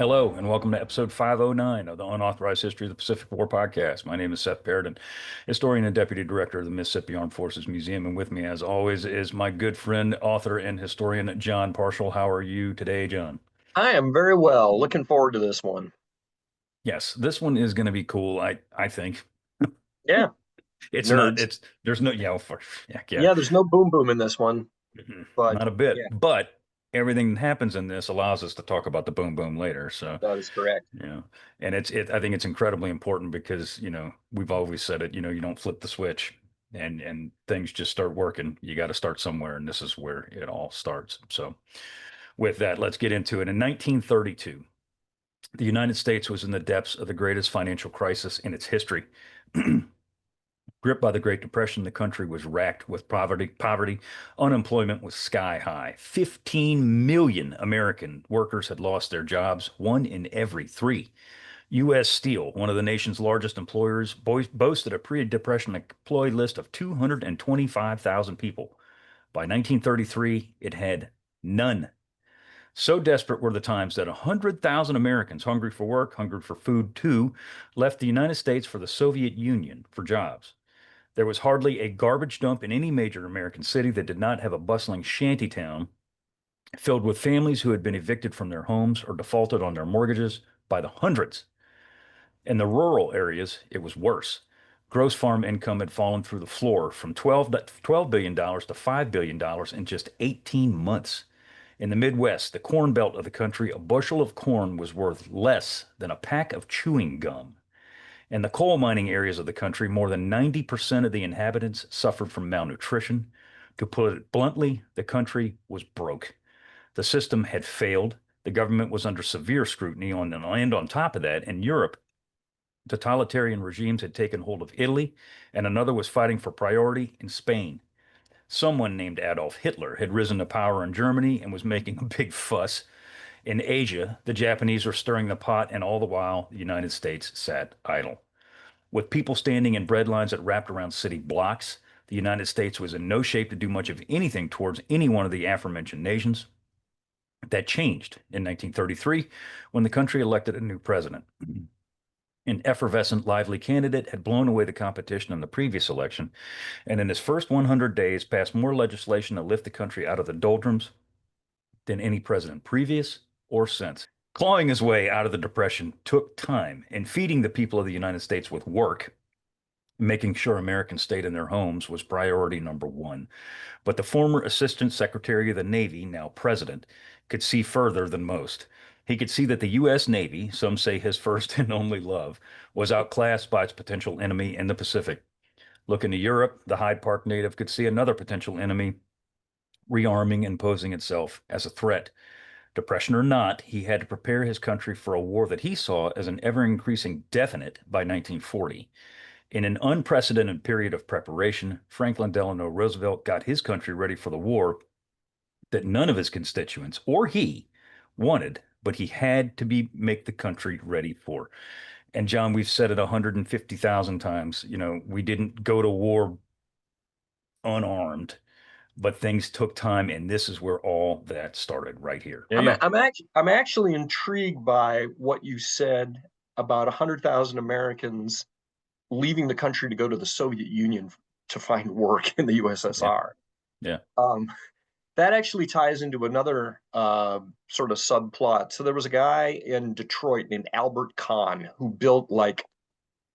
Hello, and welcome to episode 509 of the Unauthorized History of the Pacific War podcast. My name is Seth Paridon, historian and deputy director of the Mississippi Armed Forces Museum. And with me, as always, is my good friend, author, and historian, Jon Parshall. How are you today, Jon? I am very well. Looking forward to this one. Yes, this one is going to be cool, I think. Yeah, It's not, nerds. it's, there's no, yeah, heck yeah. Yeah, there's no boom boom in this one, but Not a bit. yeah, But everything that happens in this allows us to talk about the boom boom later. So, that is correct. yeah. And I think it's incredibly important because, we've always said it, you don't flip the switch and things just start working. You got to start somewhere, and this is where it all starts. So, with that, let's get into it. In 1932, the United States was in the depths of the greatest financial crisis in its history. Gripped by the Great Depression, the country was racked with poverty. Unemployment was sky high. 15 million American workers had lost their jobs, one in every three. U.S. Steel, one of the nation's largest employers, boasted a pre-depression employee list of 225,000 people. By 1933, it had none. So desperate were the times that 100,000 Americans, hungry for work, hungry for food too, left the United States for the Soviet Union for jobs. There was hardly a garbage dump in any major American city that did not have a bustling shanty town filled with families who had been evicted from their homes or defaulted on their mortgages by the hundreds. In the rural areas, it was worse. Gross farm income had fallen through the floor from $12 billion to $5 billion in just 18 months. In the Midwest, the corn belt of the country, a bushel of corn was worth less than a pack of chewing gum. In the coal mining areas of the country, more than 90% of the inhabitants suffered from malnutrition. To put it bluntly, the country was broke. The system had failed. The government was under severe scrutiny and on top of that, in Europe, totalitarian regimes had taken hold of Italy, and another was fighting for priority in Spain. Someone named Adolf Hitler had risen to power in Germany and was making a big fuss. In Asia, the Japanese were stirring the pot, and all the while, the United States sat idle. With people standing in bread lines that wrapped around city blocks, the United States was in no shape to do much of anything towards any one of the aforementioned nations. That changed in 1933 when the country elected a new president. An effervescent, lively candidate had blown away the competition in the previous election, and in his first 100 days passed more legislation to lift the country out of the doldrums than any president previous or since. Clawing his way out of the Depression took time, and feeding the people of the United States with work, making sure Americans stayed in their homes, was priority number one. But the former Assistant Secretary of the Navy, now President, could see further than most. He could see that the U.S. Navy, some say his first and only love, was outclassed by its potential enemy in the Pacific. Looking to Europe, the Hyde Park native could see another potential enemy rearming and posing itself as a threat. Depression or not, he had to prepare his country for a war that he saw as an ever increasing definite by 1940. In an unprecedented period of preparation, Franklin Delano Roosevelt got his country ready for the war that none of his constituents or he wanted, but he had to make the country ready for. And Jon, we've said it 150,000 times, we didn't go to war unarmed, but things took time, and this is where all that started right here. I'm I'm actually intrigued by what you said about 100,000 Americans leaving the country to go to the Soviet Union to find work in the Yeah, USSR. yeah. Um, that actually ties into another sort of subplot. So there was a guy in Detroit named Albert Kahn who built like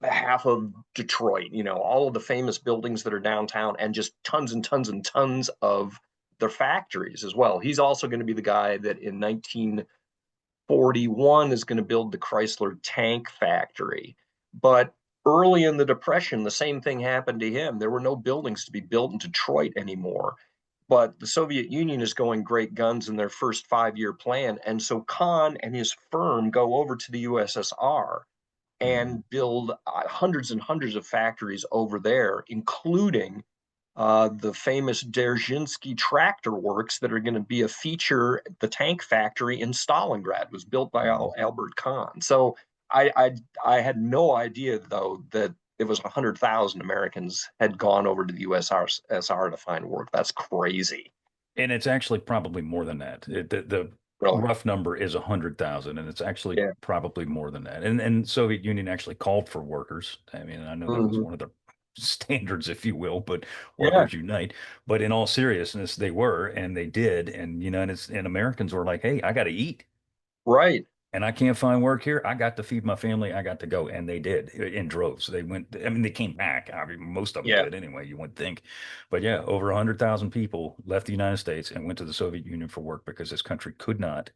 half of Detroit, all of the famous buildings that are downtown, and just tons and tons and tons of their factories as well. He's also going to be the guy that in 1941 is going to build the Chrysler tank factory. But early in the Depression, the same thing happened to him. There were no buildings to be built in Detroit anymore. But the Soviet Union is going great guns in their first 5 year plan. And so Kahn and his firm go over to the USSR Mhm. and build hundreds and hundreds of factories over there, including the famous Dzerzhinsky tractor works that are going to be a feature. The tank factory in Stalingrad was built by Mhm. Albert Kahn. So I had no idea though that it was 100,000 Americans had gone over to the USSR to find work. That's crazy. And it's actually probably more than that. Really? rough number is 100,000, and it's actually Yeah. probably more than that. And Soviet Union actually called for workers. I mean, I know that was Hmm. one of the standards, if you will, but Yeah. workers unite. But in all seriousness, they were, and they did. And and Americans were like, "Hey, I got to eat, Right. and I can't find work here. I got to feed my family. I got to go." And they did in droves. They went. I mean, they came back. I mean, most of them Yeah. did anyway. You would think, but yeah, over 100,000 people left the United States and went to the Soviet Union for work because this country could not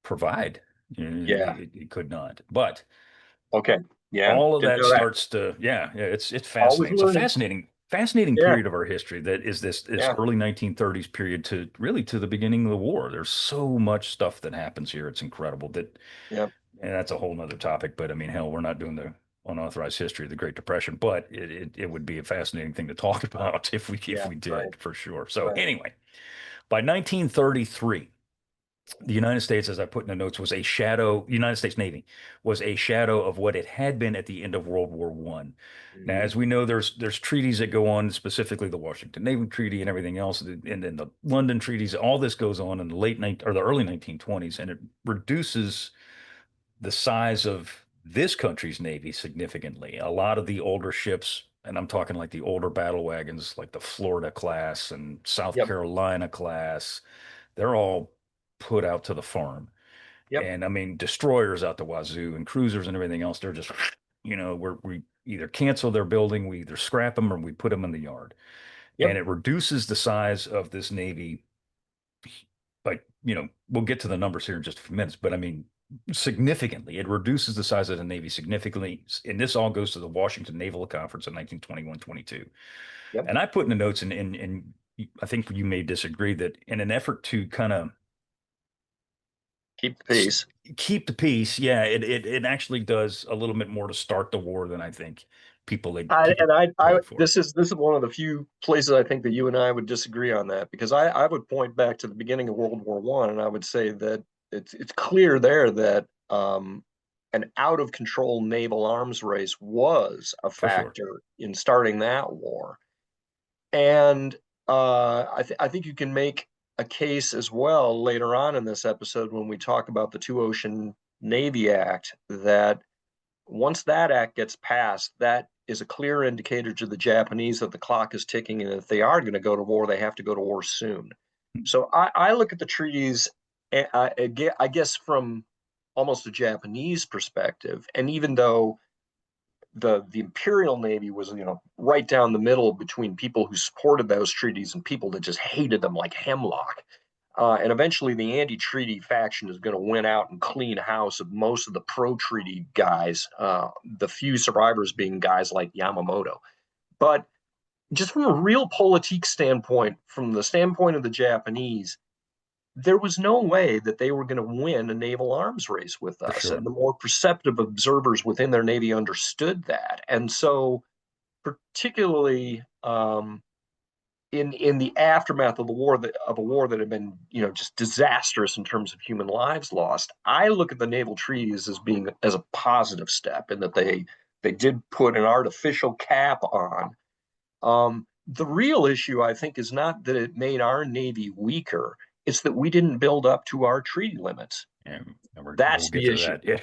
provide. Yeah. It could not. But Okay. Yeah. all of Didn't that know that. starts to, yeah, yeah, it's Always fascinating. It's a learning. fascinating Yeah. period of our history that is this Yeah. early 1930s period to really to the beginning of the war. There's so much stuff that happens here. It's incredible that, Yeah. and that's a whole nother topic. But I mean, hell, we're not doing the unauthorized history of the Great Depression, but it would be a fascinating thing to talk about if Yeah. we Right. did for sure. So Right. anyway, by 1933, the United States, as I put in the notes, was a shadow. United States Navy was a shadow of what it had been at the end of World War One. Now, Hmm. as we know, there's treaties that go on, specifically the Washington Naval Treaty and everything else, and then the London treaties. All this goes on in the late 19 or the early 1920s, and it reduces the size of this country's navy significantly. A lot of the older ships, and I'm talking like the older battle wagons, like the Florida class and South Yep. Carolina class, they're all put out to the farm. Yep. And I mean, destroyers out the wazoo and cruisers and everything else, they're just, we either cancel their building, we either scrap them or we put them in the yard. Yep. And it reduces the size of this Navy. Like, we'll get to the numbers here in just a few minutes, but I mean, significantly, it reduces the size of the Navy significantly. And this all goes to the Washington Naval Conference in 1921-22. Yep. And I put in the notes, and I think you may disagree, that in an effort to kind of Keep the peace. keep the peace. Yeah, it actually does a little bit more to start the war than I think people credit for. This is one of the few places I think that you and I would disagree on that because I would point back to the beginning of World War One and I would say that it's clear there that an out of control naval arms race was a For sure. factor in starting that war, and I think you can make a case as well later on in this episode when we talk about the Two Ocean Navy Act that once that act gets passed, that is a clear indicator to the Japanese that the clock is ticking, and if they are going to go to war, they have to go to war soon. So I look at the treaties, I guess, from almost a Japanese perspective, and even though the Imperial Navy was right down the middle between people who supported those treaties and people that just hated them like hemlock. And eventually, the anti-treaty faction is going to win out and clean house of most of the pro-treaty guys. The few survivors being guys like Yamamoto. But just from a real politique standpoint, from the standpoint of the Japanese, there was no way that they were going to win a naval arms race with For us. And sure. the more perceptive observers within their navy understood that. And so, particularly in the aftermath of the war that of a war that had been just disastrous in terms of human lives lost, I look at the naval treaties as being as a positive step in that they did put an artificial cap on. The real issue, I think, is not that it made our navy weaker; it's that we didn't build up to our treaty limits. And we'll That's get the to issue. that. Yeah.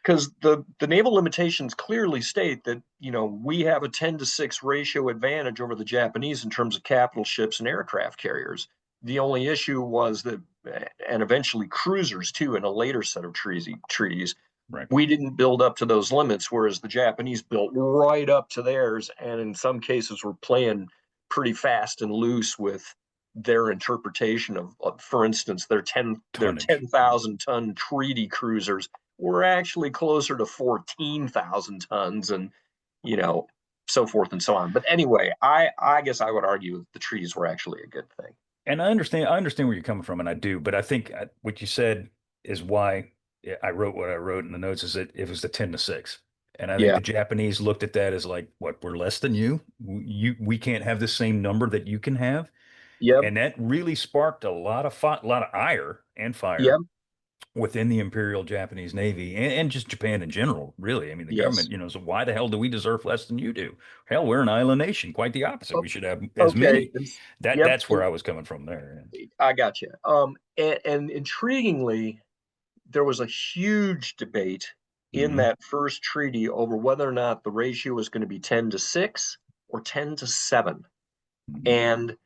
Because the naval limitations clearly state that we have a 10-to-6 ratio advantage over the Japanese in terms of capital ships and aircraft carriers. The only issue was that, and eventually cruisers too, in a later set of treaties, Right. we didn't build up to those limits, whereas the Japanese built right up to theirs, and in some cases were playing pretty fast and loose with their interpretation of for instance, their Tonnage. 10,000-ton treaty cruisers were actually closer to 14,000 tons, and you know so forth and so on. But anyway, I guess I would argue the treaties were actually a good thing. And I understand where you're coming from, and I do. But I think what you said is why I wrote what I wrote in the notes. Is that it was the 10-to-6, and I think Yeah. the Japanese looked at that as like, what, we're less than you. We can't have the same number that you can have, Yep. and that really sparked a lot of ire and Yep. fire within the Imperial Japanese Navy and just Japan in general, really. I mean, the Yes. government, so why the hell do we deserve less than you do? Hell, we're an island nation. Quite the opposite. O- We should have as Okay. many. That Yep. that's where I was coming from there. I got you. And intriguingly, there was a huge debate in Hmm. that first treaty over whether or not the ratio was going to be 10-6 or 10-7. Hmm. And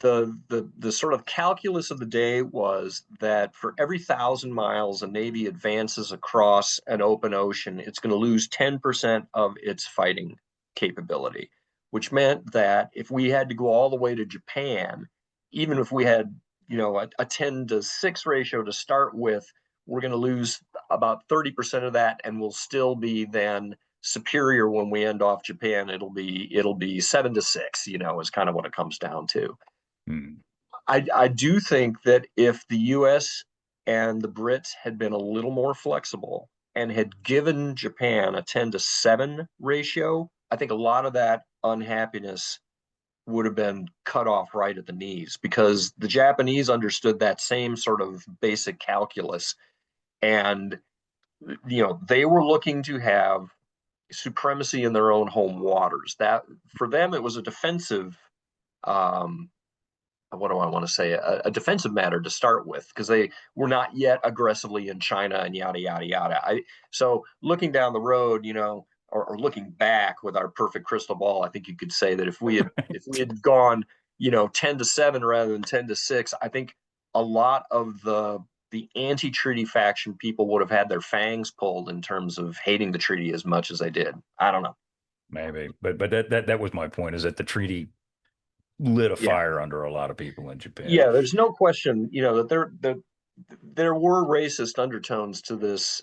the sort of calculus of the day was that for every 1,000 miles a navy advances across an open ocean, it's going to lose 10% of its fighting capability, which meant that if we had to go all the way to Japan, even if we had a 10-6 ratio to start with, we're going to lose about 30% of that, and we'll still be then superior when we end off Japan. It'll be 7-6, is kind of what it comes down to. Hmm. I do think that if the US and the Brits had been a little more flexible and had given Japan a 10-7 ratio, I think a lot of that unhappiness would have been cut off right at the knees, because the Japanese understood that same sort of basic calculus. And they were looking to have supremacy in their own home waters. That, for them, it was a defensive, um, what do I want to say, a defensive matter to start with, because they were not yet aggressively in China and yada yada yada. So looking down the road, or looking back with our perfect crystal ball, I think you could say that if we had gone 10-7 rather than 10-6, I think a lot of the anti-treaty faction people would have had their fangs pulled in terms of hating the treaty as much as they did. I don't know. Maybe, but that was my point, is that the treaty lit a Yeah, fire under a lot of people in Japan. yeah. There's no question, that there were racist undertones to this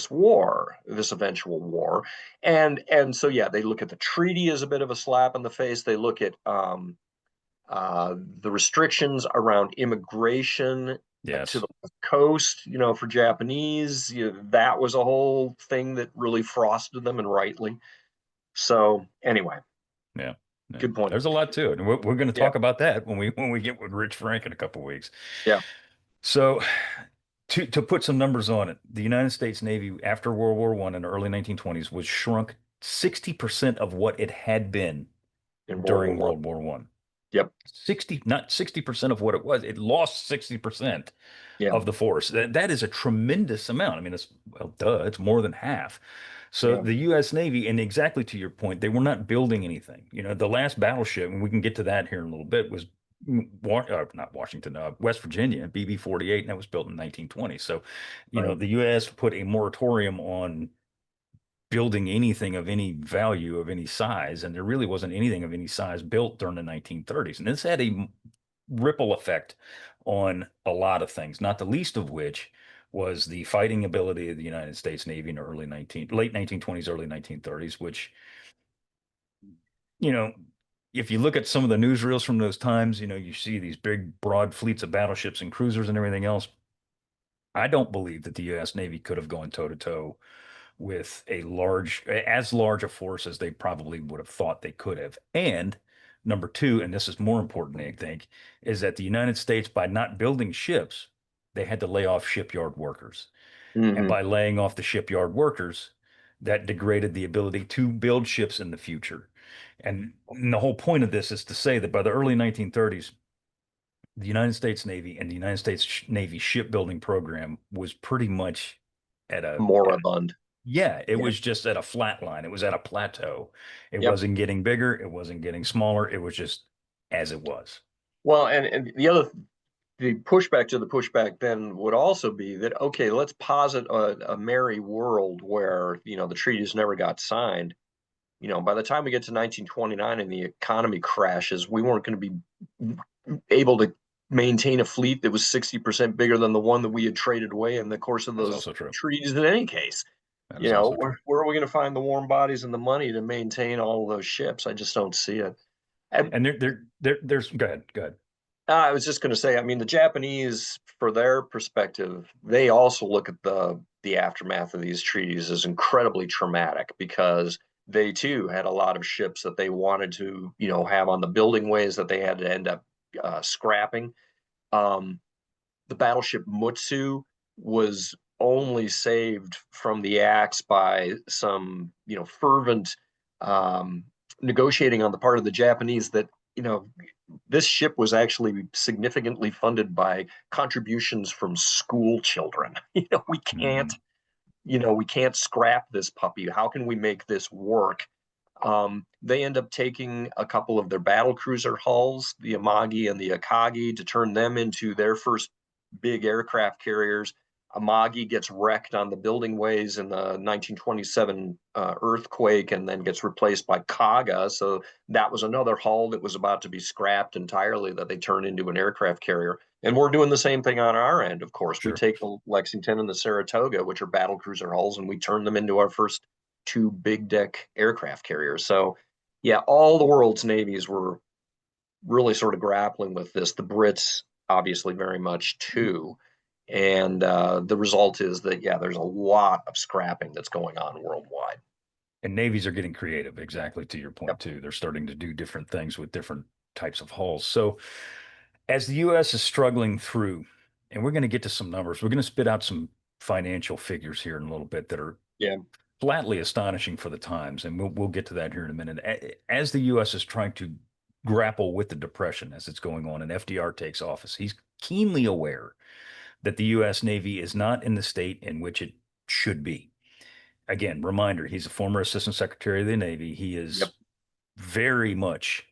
war, this eventual war, and so yeah, they look at the treaty as a bit of a slap in the face. They look at the restrictions around immigration to Yes. the coast, for Japanese. That was a whole thing that really frosted them, and rightly. So anyway, Yeah. Yeah. good point. There's a lot to it. And we're going to Yeah, talk about that when we get with Rich Frank in a couple of weeks. yeah, So to put some numbers on it, the United States Navy after World War I in the early 1920s was shrunk 60% of what it had been in World War during One. World War One. Yep. 60, not 60% of what it was. It lost 60% Yeah. of the force. That is a tremendous amount. I mean, it's, well, duh, it's more than half. So Yeah. the U.S. Navy, and exactly to your point, they were not building anything. The last battleship, and we can get to that here in a little bit, was not Washington, West Virginia, BB-48, and that was built in 1920. So, Right. the U.S. put a moratorium on building anything of any value of any size, and there really wasn't anything of any size built during the 1930s. And this had a ripple effect on a lot of things, not the least of which was the fighting ability of the United States Navy in the late 1920s, early 1930s, which, you know, if you look at some of the newsreels from those times, you see these big, broad fleets of battleships and cruisers and everything else. I don't believe that the U.S. Navy could have gone toe to toe with as large a force as they probably would have thought they could have. And number two, and this is more important, I think, is that the United States, by not building ships, they had to lay off shipyard workers. And Hmm. by laying off the shipyard workers, that degraded the ability to build ships in the future. And the whole point of this is to say that by the early 1930s, the United States Navy and the United States Navy shipbuilding program was pretty much at a Moribund. yeah, it Yeah. was just at a flat line. It was at a plateau. It Yep. wasn't getting bigger. It wasn't getting smaller. It was just as it was. Well, and the pushback to the pushback then would also be that, okay, let's posit a merry world where the treaties never got signed. By the time we get to 1929 and the economy crashes, we weren't going to be able to maintain a fleet that was 60% bigger than the one that we had traded away in the course of That's those also true. treaties in any case. That is also true. Where are we going to find the warm bodies and the money to maintain all of those ships? I just don't see it. And And there's go ahead, go ahead. I was just going to say, I mean, the Japanese, for their perspective, they also look at the aftermath of these treaties as incredibly traumatic, because they too had a lot of ships that they wanted to, have on the building ways that they had to end up scrapping. Um, the battleship Mutsu. was only saved from the axe by some, fervent um, negotiating on the part of the Japanese that, this ship was actually significantly funded by contributions from school children. Mhm. We can't scrap this puppy. How can we make this work? They end up taking a couple of their battle cruiser hulls, the Amagi and the Akagi, to turn them into their first big aircraft carriers. Amagi gets wrecked on the building ways in the 1927 earthquake and then gets replaced by Kaga. So that was another hull that was about to be scrapped entirely that they turn into an aircraft carrier. And we're doing the same thing on our end, of course. We Sure. take the Lexington and the Saratoga, which are battle cruiser hulls, and we turn them into our first two big deck aircraft carriers. So, yeah, all the world's navies were really sort of grappling with this. The Brits, obviously, very much too. And the result is that, yeah, there's a lot of scrapping that's going on worldwide. And navies are getting creative, exactly to your Yep. point, too. They're starting to do different things with different types of hulls. So, as the U.S. is struggling through, and we're going to get to some numbers, we're going to spit out some financial figures here in a little bit that are Yeah. flatly astonishing for the times, and we'll get to that here in a minute. As the U.S. is trying to grapple with the depression as it's going on, and FDR takes office, he's keenly aware that the U.S. Navy is not in the state in which it should be. Again, reminder, he's a former Assistant Secretary of the Navy. He is Yep. very much,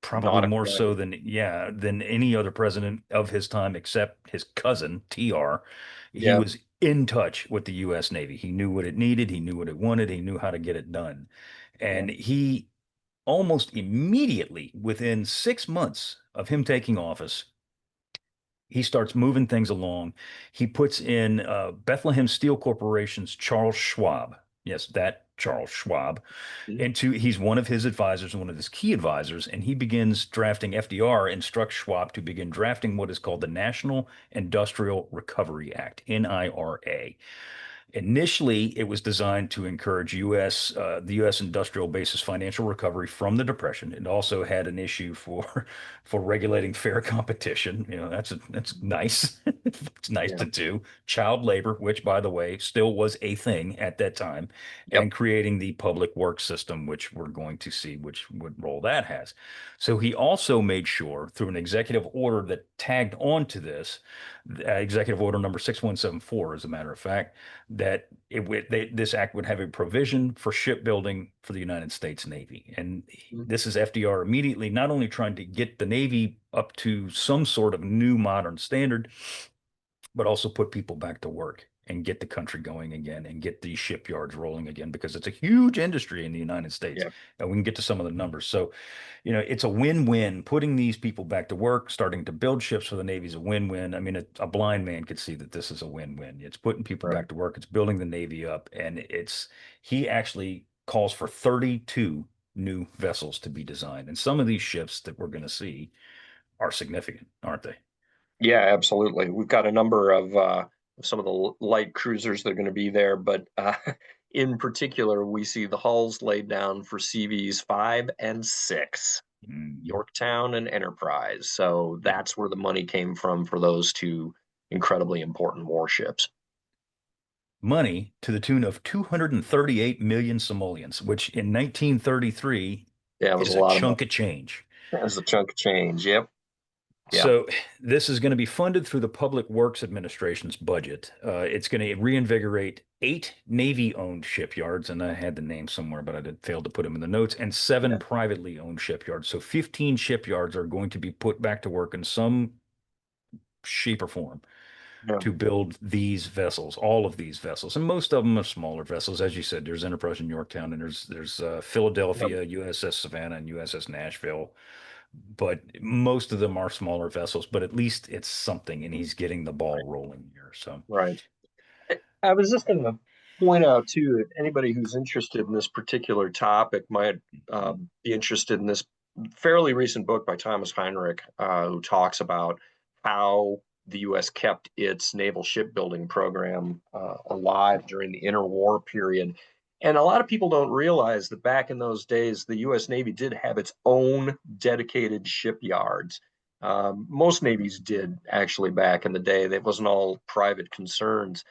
probably more Nautical so minded. than, yeah, than any other president of his time except his cousin, TR. He Yeah. was in touch with the U.S. Navy. He knew what it needed, he knew what it wanted, he knew how to get it done. Yeah. And he almost immediately, within 6 months of him taking office, he starts moving things along. He puts in Bethlehem Steel Corporation's Charles Schwab. Yes, that Charles Schwab. He's one of his advisors, one of his key advisors, and he begins drafting. FDR instructs Schwab to begin drafting what is called the National Industrial Recovery Act, NIRA. Initially, it was designed to encourage the U.S. industrial base's financial recovery from the Depression. It also had an issue for for regulating fair competition. That's nice. It's nice Yeah. to do. Child labor, which by the way still was a thing at that time, Yep. and creating the public works system, which we're going to see what role that has. So he also made sure through an executive order that tagged onto this, executive order number 6174, as a matter of fact, that this act would have a provision for shipbuilding for the United States Navy. And this is FDR immediately not only trying to get the Navy up to some sort of new modern standard, but also put people back to work and get the country going again and get these shipyards rolling again because it's a huge industry in the United States. Yeah. And we can get to some of the numbers. So, it's a win-win. Putting these people back to work, starting to build ships for the Navy is a win-win. I mean, a blind man could see that this is a win-win. It's putting people Right. back to work, it's building the Navy up, and he actually calls for 32 new vessels to be designed. And some of these ships that we're going to see are significant, aren't they? Yeah, absolutely. We've got a number of some of the light cruisers that are going to be there, but in particular, we see the hulls laid down for CVs 5 and 6, Mhm. Yorktown and Enterprise. So that's where the money came from for those two incredibly important warships. Money to the tune of 238 million simoleons, which in 1933 Yeah, it was a is a lot of chunk money. of change. That was a chunk of change. Yep. Yeah. So this is going to be funded through the Public Works Administration's budget. It's going to reinvigorate 8 Navy-owned shipyards, and I had the name somewhere, but I did fail to put them in the notes, and seven Yeah. privately owned shipyards. So 15 shipyards are going to be put back to work in some shape or form Yeah. to build these vessels, all of these vessels, and most of them are smaller vessels. As you said, there's Enterprise in Yorktown, and there's Yep. Philadelphia, USS Savannah, and USS Nashville. But most of them are smaller vessels, but at least it's something, and he's getting the ball Right. rolling here. So, Right. I was just going to point out too that anybody who's interested in this particular topic might mhm. be interested in this fairly recent book by Thomas Heinrich, who talks about how the U.S. kept its naval shipbuilding program alive during the interwar period. And a lot of people don't realize that back in those days, the U.S. Navy did have its own dedicated shipyards. Most navies did actually back in the day. That wasn't all private concerns.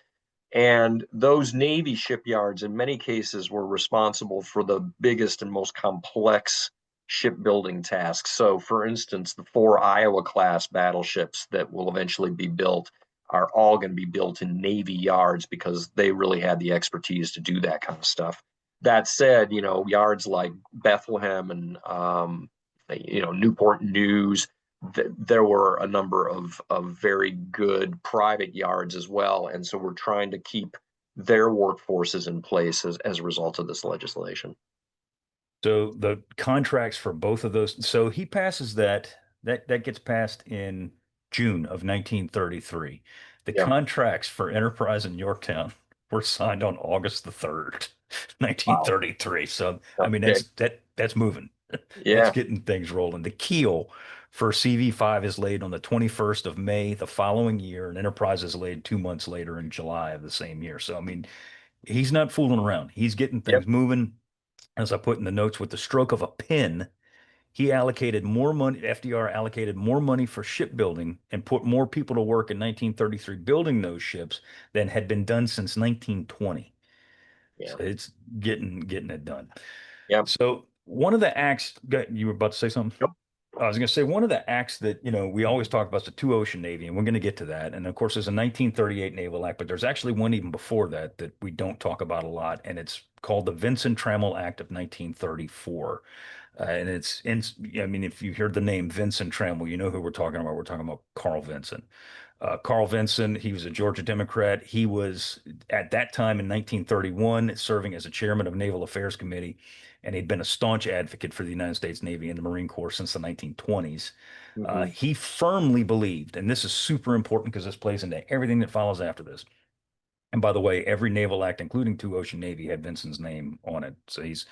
And those Navy shipyards, in many cases, were responsible for the biggest and most complex shipbuilding tasks. So, for instance, the four Iowa class battleships that will eventually be built are all going to be built in Navy yards because they really had the expertise to do that kind of stuff. That said, yards like Bethlehem and Newport News, there were a number of very good private yards as well. And so we're trying to keep their workforces in place as a result of this legislation. So the contracts for both of those, so he passes that gets passed in June of 1933. The Yeah. contracts for Enterprise in Yorktown were signed on August the 3rd, Wow. 1933. So I mean Okay. that's moving. That's Yeah. getting things rolling. The keel for CV5 is laid on the 21st of May the following year, and Enterprise is laid 2 months later in July of the same year. So I mean, he's not fooling around. He's getting Yep. things moving. As I put in the notes, with the stroke of a pen, he allocated more money, FDR allocated more money for shipbuilding and put more people to work in 1933 building those ships than had been done since 1920. Yeah. So it's getting it done. Yep. So one of the acts, you were about to say something? Yep. I was going to say one of the acts that, we always talk about is the two ocean navy, and we're going to get to that. And of course, there's a 1938 Naval Act, but there's actually one even before that that we don't talk about a lot, and it's called the Vinson-Trammel Act of 1934. And I mean, if you hear the name Vinson-Trammel, you know who we're talking about. We're talking about Carl Vinson. Carl Vinson, he was a Georgia Democrat. He was at that time in 1931 serving as a chairman of Naval Affairs Committee, and he'd been a staunch advocate for the United States Navy and the Marine Corps since the 1920s. Hmm. He firmly believed, and this is super important because this plays into everything that follows after this. And by the way, every naval act, including two ocean navy, had Vinson's name on it. So he's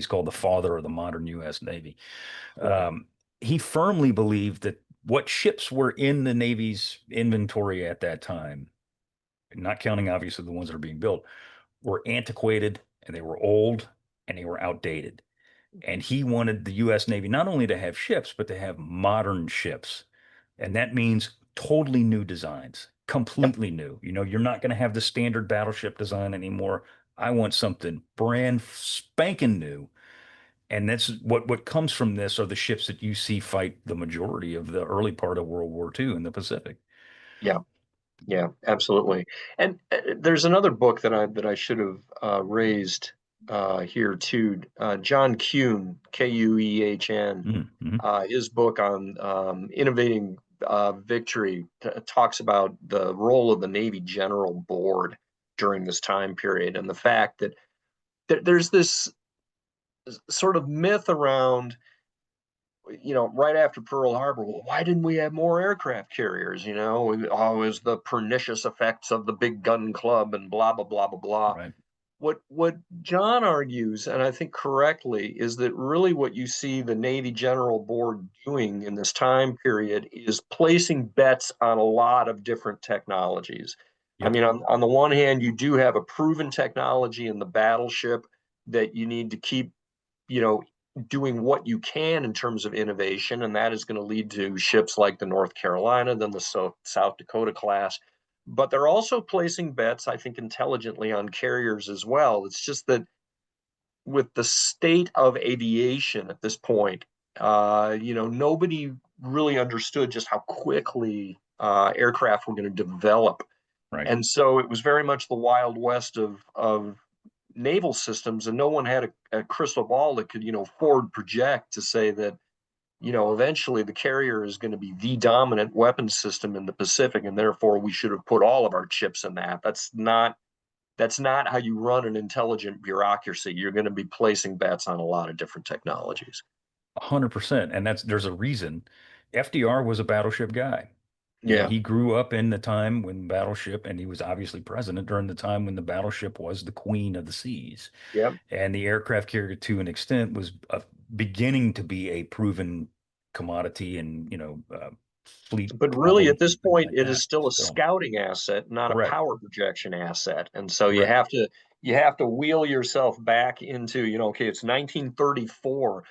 called the father of the modern U.S. Navy. Yeah. Um, he firmly believed that what ships were in the Navy's inventory at that time, not counting obviously the ones that are being built, were antiquated and they were old and they were outdated. And he wanted the U.S. Navy not only to have ships, but to have modern ships. And that means totally new designs, Yep. completely new. You're not going to have the standard battleship design anymore. I want something brand spanking new. And that's what comes from this are the ships that you see fight the majority of the early part of World War II in the Pacific. Yeah. Yeah, absolutely. And there's another book that I should have raised here too. John Kuhn, Kuehn, Mm-hmm. his book on innovating victory talks about the role of the Navy General Board during this time period and the fact that there's this sort of myth around right after Pearl Harbor, well, why didn't we have more aircraft carriers? Always the pernicious effects of the big gun club and blah blah blah blah blah. Right. What John argues, and I think correctly, is that really what you see the Navy General Board doing in this time period is placing bets on a lot of different technologies. I Yep. mean, on the one hand, you do have a proven technology in the battleship that you need to keep you know, doing what you can in terms of innovation, and that is going to lead to ships like the North Carolina, then the South Dakota class. But they're also placing bets, I think, intelligently on carriers as well. It's just that with the state of aviation at this point, nobody really understood just how quickly aircraft were going to develop. Right. And so it was very much the Wild West of naval systems, and no one had a crystal ball that could, forward project to say that, eventually the carrier is going to be the dominant weapon system in the Pacific, and therefore we should have put all of our chips in that. That's not how you run an intelligent bureaucracy. You're going to be placing bets on a lot of different technologies. 100%. And there's a reason. FDR was a battleship guy. Yeah. He grew up in the time when battleship, and he was obviously president during the time when the battleship was the queen of the seas. Yep. And the aircraft carrier, to an extent, was beginning to be a proven commodity and, fleet But really, at problems this and things point, like it is that. still a Still, scouting asset, not a correct. power projection asset. And so you Correct. have to you have to wheel yourself back into, okay, it's 1934.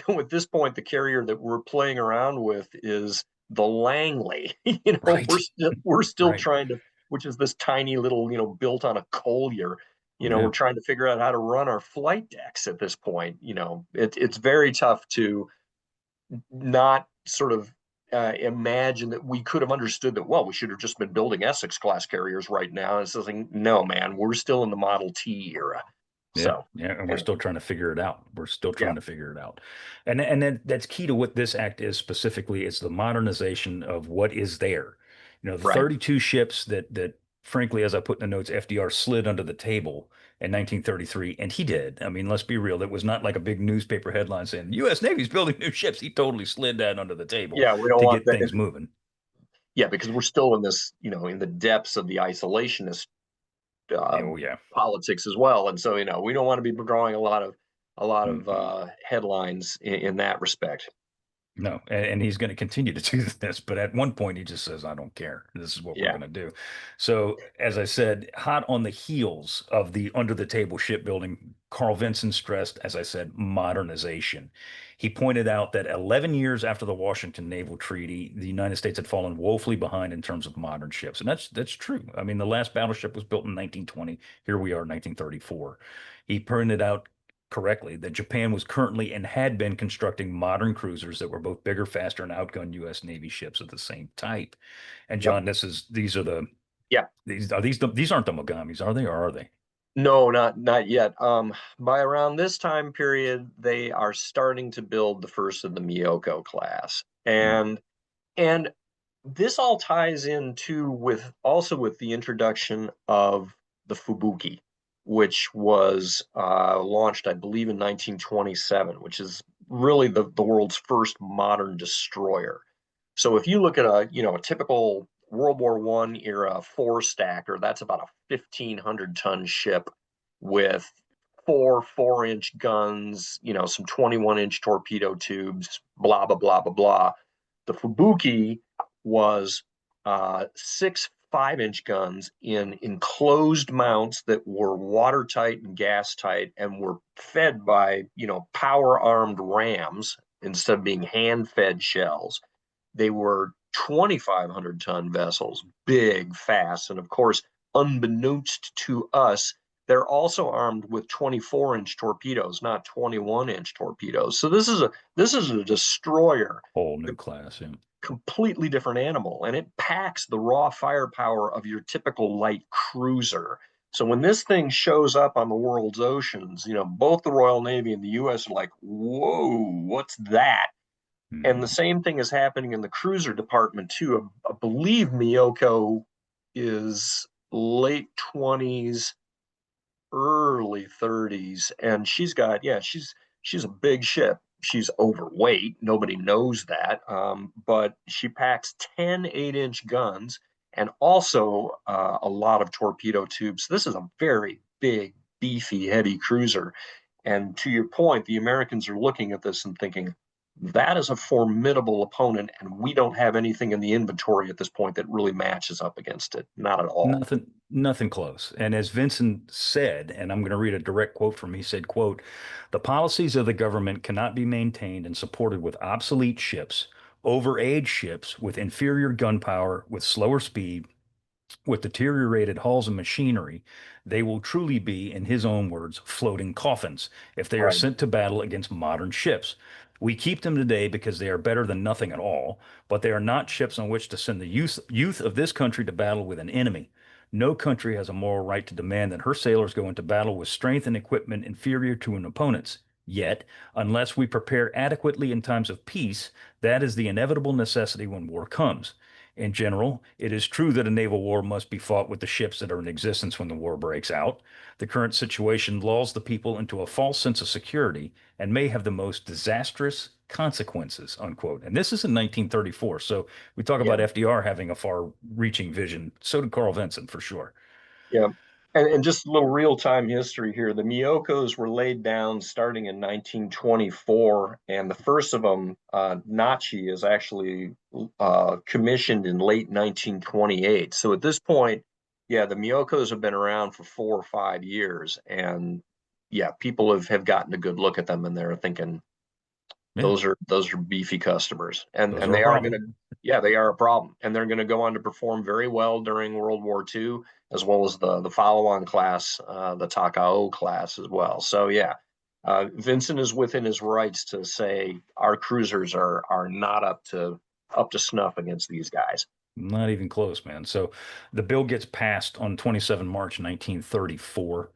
At this point, the carrier that we're playing around with is the Langley. Right. We're still Right. trying to, which is this tiny little, built on a collier. Yeah. We're trying to figure out how to run our flight decks at this point. It's very tough to not sort of imagine that we could have understood that, well, we should have just been building Essex class carriers right now. It's like, no, man, we're still in the Model T era. Yeah, So, yeah, and we're anyway, still trying to figure it out. We're still yeah, trying to figure it out, and then that's key to what this act is specifically. Is the modernization of what is there. The right. 32 ships that frankly, as I put in the notes, FDR slid under the table in 1933, and he did. I mean, let's be real. It was not like a big newspaper headline saying U.S. Navy's building new ships. He totally slid that under the table Yeah, we don't to want get that. things moving. Yeah, because we're still in this, in the depths of the isolationist uh, Oh yeah. politics as well, and so we don't want to be drawing a lot of Mm-mm. headlines in that respect. No, and he's going to continue to do this, but at one point he just says, "I don't care. This is what we're Yeah, going to do." So, as I said, hot on the heels of the under the table shipbuilding, Carl Vinson stressed, as I said, modernization. He pointed out that 11 years after the Washington Naval Treaty, the United States had fallen woefully behind in terms of modern ships, and that's true. I mean, the last battleship was built in 1920. Here we are, 1934. He pointed out correctly that Japan was currently and had been constructing modern cruisers that were both bigger, faster, and outgunned U.S. Navy ships of the same type. And yep, John, these are the yeah. these aren't the Mogamis, are they, or are they? No, not yet. By around this time period, they are starting to build the first of the Miyoko class, Hmm. and this all ties in too with also with the introduction of the Fubuki, which was launched, I believe, in 1927, which is really the world's first modern destroyer. So if you look at a typical World War One era four stacker, that's about a 1,500-ton ship with four 4-inch guns, some 21-inch torpedo tubes, blah blah blah blah blah. The Fubuki was six 5-inch guns in enclosed mounts that were watertight and gas tight and were fed by power armed rams instead of being hand fed shells. They were 2,500-ton vessels, big, fast, and of course, unbeknownst to us, they're also armed with 24-inch torpedoes, not 21-inch torpedoes. So this is a destroyer, Whole new class. Yeah. completely different animal, and it packs the raw firepower of your typical light cruiser. So when this thing shows up on the world's oceans, both the Royal Navy and the U.S. are like, "Whoa, what's that?" And the Hmm. same thing is happening in the cruiser department too. I believe Miyoko is late 20s, early 30s, and she's a big ship. She's overweight. Nobody knows that, but she packs 10 8-inch guns and also a lot of torpedo tubes. This is a very big, beefy, heavy cruiser. And to your point, the Americans are looking at this and thinking, that is a formidable opponent, and we don't have anything in the inventory at this point that really matches up against it. Not at all. Nothing close. And as Vincent said, and I'm going to read a direct quote from him, he said, quote, "The policies of the government cannot be maintained and supported with obsolete ships, overaged ships with inferior gun power, with slower speed, with deteriorated hulls and machinery. They will truly be, in his own words, floating coffins if they are Right. sent to battle against modern ships. We keep them today because they are better than nothing at all, but they are not ships on which to send the youth of this country to battle with an enemy. No country has a moral right to demand that her sailors go into battle with strength and equipment inferior to an opponent's. Yet, unless we prepare adequately in times of peace, that is the inevitable necessity when war comes. In general, it is true that a naval war must be fought with the ships that are in existence when the war breaks out. The current situation lulls the people into a false sense of security and may have the most disastrous consequences," unquote. And this is in 1934. So we talk Yeah. about FDR having a far-reaching vision. So did Carl Vinson, for sure. Yeah. And just a little real time history here. The Miyokos were laid down starting in 1924, and the first of them, Nachi, is actually commissioned in late 1928. So at this point, yeah, the Miyokos have been around for 4 or 5 years, and yeah, people have gotten a good look at them, and they're thinking, Yeah, those are beefy customers, and those are a they are going to, problem. yeah, they are a problem, and they're going to go on to perform very well during World War II, as well as the follow-on class, the Takao class as well. So yeah, Vincent is within his rights to say our cruisers are not up to snuff against these guys. Not even close, man. So the bill gets passed on 27 March 1934.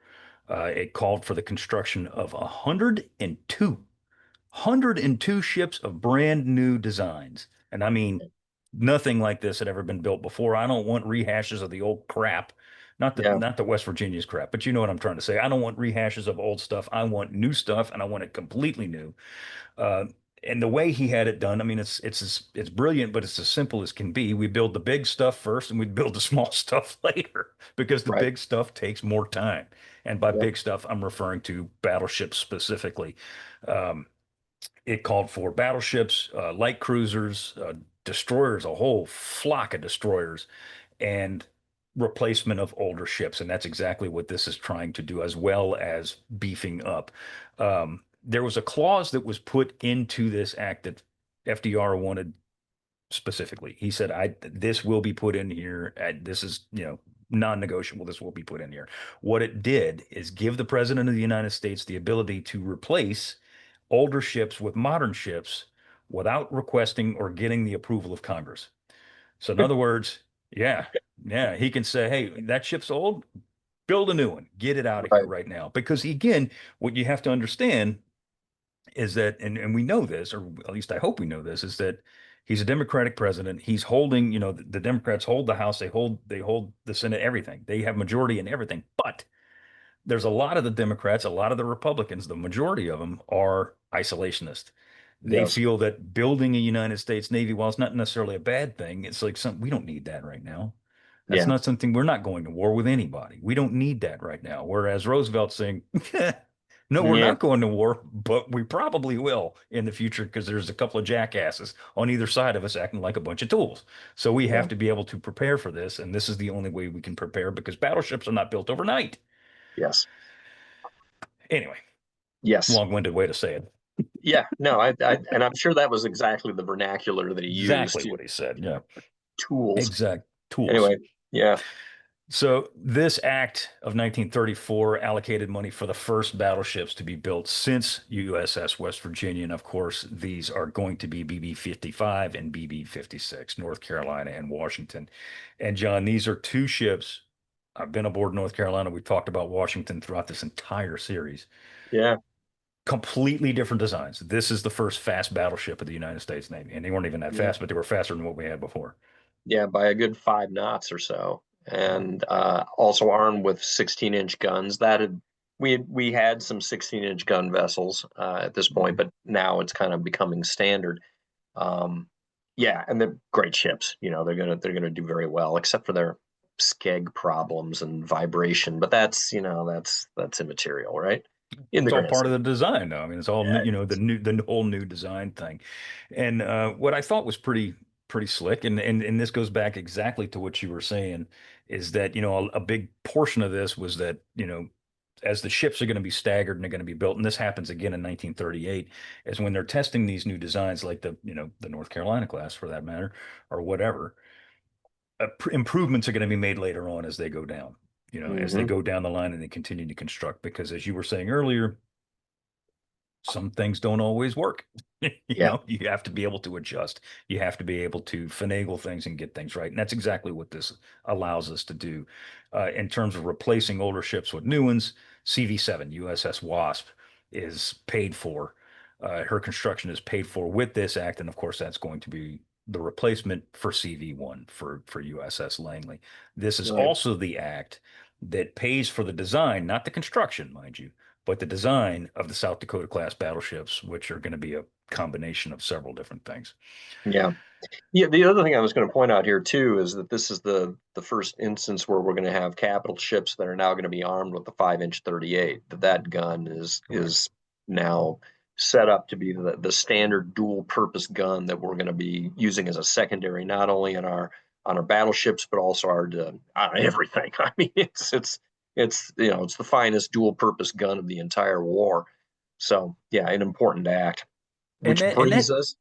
It called for the construction of 102 ships of brand new designs. And I mean, nothing like this had ever been built before. I don't want rehashes of the old crap. Yeah, Not the West Virginia's crap, but you know what I'm trying to say. I don't want rehashes of old stuff. I want new stuff, and I want it completely new. Uh, and the way he had it done, I mean, it's brilliant, but it's as simple as can be. We build the big stuff first, and we build the small stuff later because the right. big stuff takes more time. And by Yep. big stuff, I'm referring to battleships specifically. Um, it called for battleships, light cruisers, destroyers, a whole flock of destroyers, and replacement of older ships. And that's exactly what this is trying to do, as well as beefing up. There was a clause that was put into this act that FDR wanted specifically. He said, this will be put in here. This is, non-negotiable. This will be put in here. What it did is give the president of the United States the ability to replace older ships with modern ships without requesting or getting the approval of Congress. So in other words, yeah, yeah, he can say, hey, that ship's old, build a new one, get it out of here Right. right now. Because again, what you have to understand is that, and we know this, or at least I hope we know this, is that he's a Democratic president. He's holding, the Democrats hold the House, they hold the Senate, everything. They have majority in everything. But there's a lot of the Democrats, a lot of the Republicans, the majority of them are isolationist. They Yes. feel that building a United States Navy, while it's not necessarily a bad thing, it's like something we don't need that right now. That's Yeah. not something we're not going to war with anybody. We don't need that right now. Whereas Roosevelt's saying, no, we're Yeah. not going to war, but we probably will in the future because there's a couple of jackasses on either side of us acting like a bunch of tools. So we Yeah. have to be able to prepare for this. And this is the only way we can prepare because battleships are not built overnight. Yes. Anyway, Yes. long-winded way to say it. Yeah. No, and I'm sure that was exactly the vernacular that he used Exactly to what he said. Yeah, tools. exact tools. Anyway, yeah. So this act of 1934 allocated money for the first battleships to be built since USS West Virginia. And of course, these are going to be BB-55 and BB-56, North Carolina and Washington. And John, these are two ships. I've been aboard North Carolina. We've talked about Washington throughout this entire series. Yeah. Completely different designs. This is the first fast battleship of the United States Navy, and they weren't even that Yeah. fast, but they were faster than what we had before. Yeah, by a good 5 knots or so, and also armed with 16-inch guns. We had some 16-inch gun vessels at this point, but now it's kind of becoming standard. Um, yeah, and they're great ships. They're gonna do very well, except for their skeg problems and vibration. But that's immaterial, right? In the It's all grand part of scheme. the design, though. I mean, it's all Yeah, the whole new design thing. And what I thought was pretty slick, and this goes back exactly to what you were saying, is that a big portion of this was that as the ships are going to be staggered and they're going to be built, and this happens again in 1938, is when they're testing these new designs, like the North Carolina class for that matter, or whatever. Improvements are going to be made later on as they go down. As they hmm go down the line and they continue to construct, because as you were saying earlier, some things don't always work. yeah, You have to be able to adjust. You have to be able to finagle things and get things right. And that's exactly what this allows us to do. In terms of replacing older ships with new ones, CV-7, USS Wasp, is paid for. Her construction is paid for with this act. And of course, that's going to be the replacement for CV-1 for USS Langley. This is right. also the act that pays for the design, not the construction, mind you, but the design of the South Dakota class battleships, which are going to be a combination of several different things. Yeah. Yeah, the other thing I was going to point out here too is that this is the first instance where we're going to have capital ships that are now going to be armed with the 5-inch 38. That gun Correct. is now set up to be the standard dual purpose gun that we're going to be using as a secondary, not only on our battleships but also on everything. I mean, it's the finest dual purpose gun of the entire war. So yeah, an important act. And which brings that us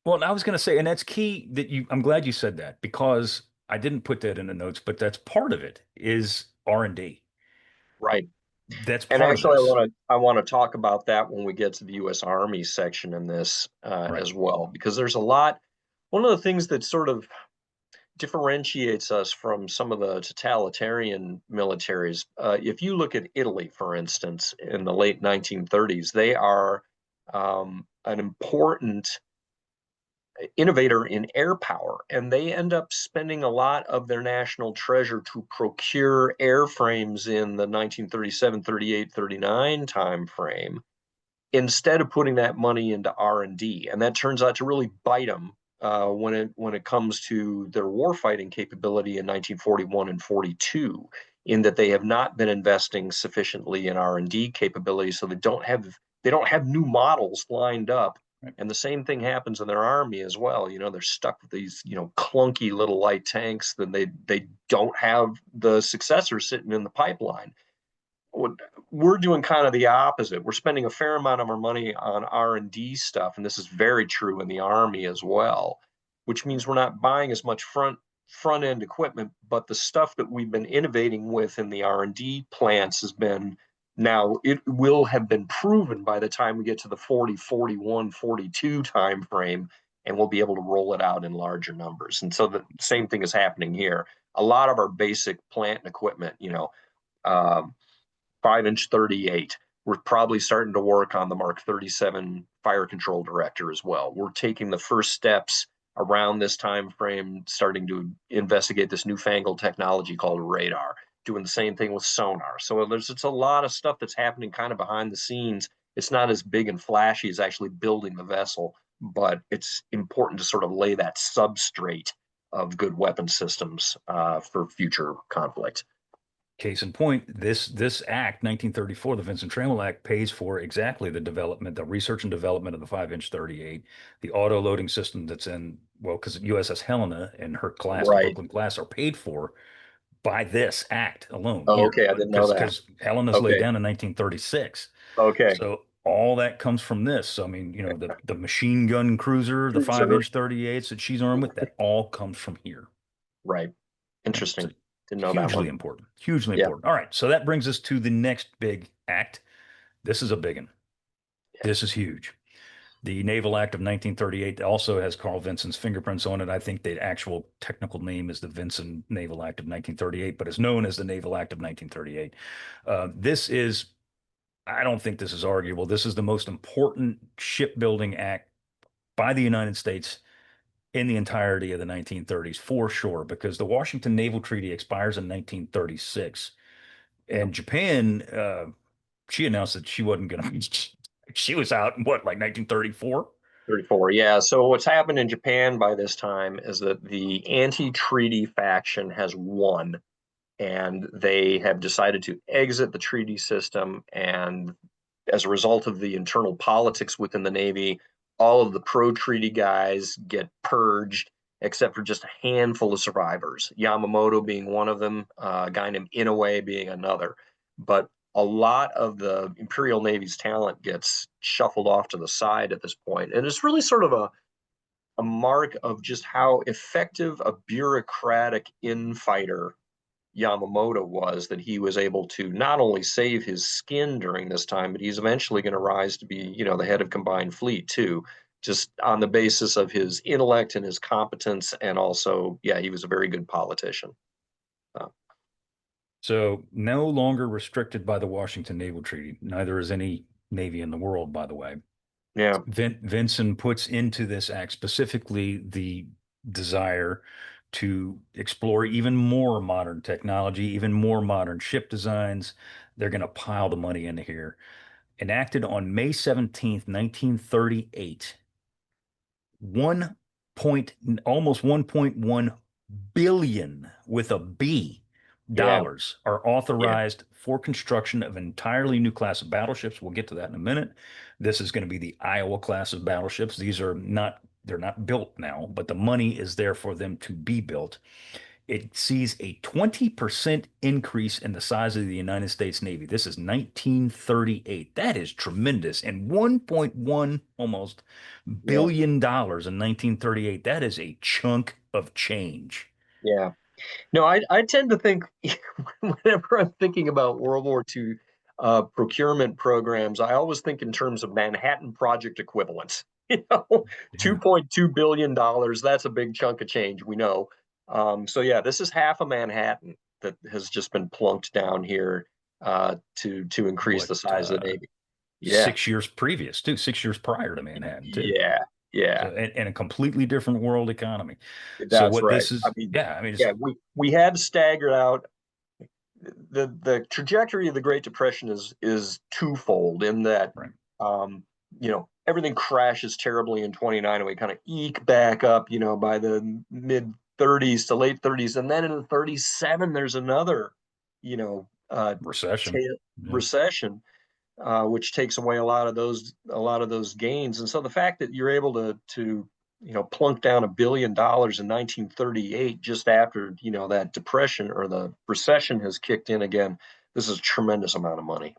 well, I was going to say, and that's key that I'm glad you said that because I didn't put that in the notes, but that's part of it is R&D. right. That's And part of actually, this. I want to talk about that when we get to the U.S. Army section in this Right. as well, because there's a lot. One of the things that sort of differentiates us from some of the totalitarian militaries. If you look at Italy, for instance, in the late 1930s, they are an important innovator in air power, and they end up spending a lot of their national treasure to procure airframes in the 1937, 38, 39 time frame instead of putting that money into R&D. And that turns out to really bite them when it comes to their warfighting capability in 1941 and 42, in that they have not been investing sufficiently in R&D capability, so they don't have new models lined up. Right. And the same thing happens in their army as well. You know, they're stuck with these, clunky little light tanks that they don't have the successor sitting in the pipeline. We're doing kind of the opposite. We're spending a fair amount of our money on R&D stuff, and this is very true in the Army as well, which means we're not buying as much front end equipment, but the stuff that we've been innovating with in the R&D plants has been now it will have been proven by the time we get to the 40, 41, 42 time frame, and we'll be able to roll it out in larger numbers. And so the same thing is happening here. A lot of our basic plant and equipment, um, 5-inch 38. We're probably starting to work on the Mark 37 fire control director as well. We're taking the first steps around this time frame, starting to investigate this newfangled technology called radar, doing the same thing with sonar. So there's it's a lot of stuff that's happening kind of behind the scenes. It's not as big and flashy as actually building the vessel, but it's important to sort of lay that substrate of good weapon systems for future conflict. Case in point, this act, 1934, the Vinson-Trammel Act, pays for exactly the development, the research and development of the 5-inch 38, the auto loading system that's in, well, because USS Helena and her class, the Right. Brooklyn class, are paid for by this act alone Oh, here, okay. I but didn't know that. because Helena's laid Okay. down in 1936. Okay. So all that comes from this. So, I mean, the machine gun cruiser, the Cruiser. 5-inch 38s that she's armed with, that all comes from here. Right. Right. So Interesting. Didn't know that hugely one. important, hugely Yeah. important. All right. So that brings us to the next big act. This is a big one. Yeah. This is huge. The Naval Act of 1938 also has Carl Vinson's fingerprints on it. I think the actual technical name is the Vinson Naval Act of 1938, but it's known as the Naval Act of 1938. This is, I don't think this is arguable. This is the most important shipbuilding act by the United States in the entirety of the 1930s, for sure, because the Washington Naval Treaty expires in 1936. Yeah. And Japan, she announced that she wasn't going to, she was out in what, like 1934? 34. Yeah. So what's happened in Japan by this time is that the anti-treaty faction has won, and they have decided to exit the treaty system. And as a result of the internal politics within the Navy, all of the pro-treaty guys get purged, except for just a handful of survivors. Yamamoto being one of them, a guy named Inoue being another. But a lot of the Imperial Navy's talent gets shuffled off to the side at this point, and it's really sort of a mark of just how effective a bureaucratic infighter Yamamoto was, that he was able to not only save his skin during this time, but he's eventually going to rise to be, the head of Combined Fleet too, just on the basis of his intellect and his competence. And also, yeah, he was a very good politician. Uh, So no longer restricted by the Washington Naval Treaty. Neither is any Navy in the world, by the way. yeah, Vinson puts into this act specifically the desire to explore even more modern technology, even more modern ship designs. They're going to pile the money into here. Enacted on May 17th, 1938, one point almost 1.1 billion with a B yeah, dollars are yeah, authorized for construction of an entirely new class of battleships. We'll get to that in a minute. This is going to be the Iowa class of battleships. They're not built now, but the money is there for them to be built. It sees a 20% increase in the size of the United States Navy. This is 1938. That is tremendous. And 1.1 almost Yeah, billion dollars in 1938. That is a chunk of change. yeah. No, I tend to think whenever I'm thinking about World War II procurement programs, I always think in terms of Manhattan Project equivalents. You know, Yeah. $2.2 billion, that's a big chunk of change, we know. So yeah, this is half of Manhattan that has just been plunked down here to increase What, the size of the Navy. Yeah, 6 years previous, too, 6 years prior to Manhattan, too. yeah, yeah. So, and a completely different world economy. So That's what right. this I is, mean, yeah, I mean, it's yeah, we had staggered out. The trajectory of the Great Depression is twofold in that right. everything crashes terribly in 29 and we kind of eke back up, by the mid 30s to late 30s, and then in the 37 there's another, you know, Recession. Yeah. recession, which takes away a lot of those gains. And so the fact that you're able to plunk down $1 billion in 1938 just after that depression or the recession has kicked in again, this is a tremendous amount of money.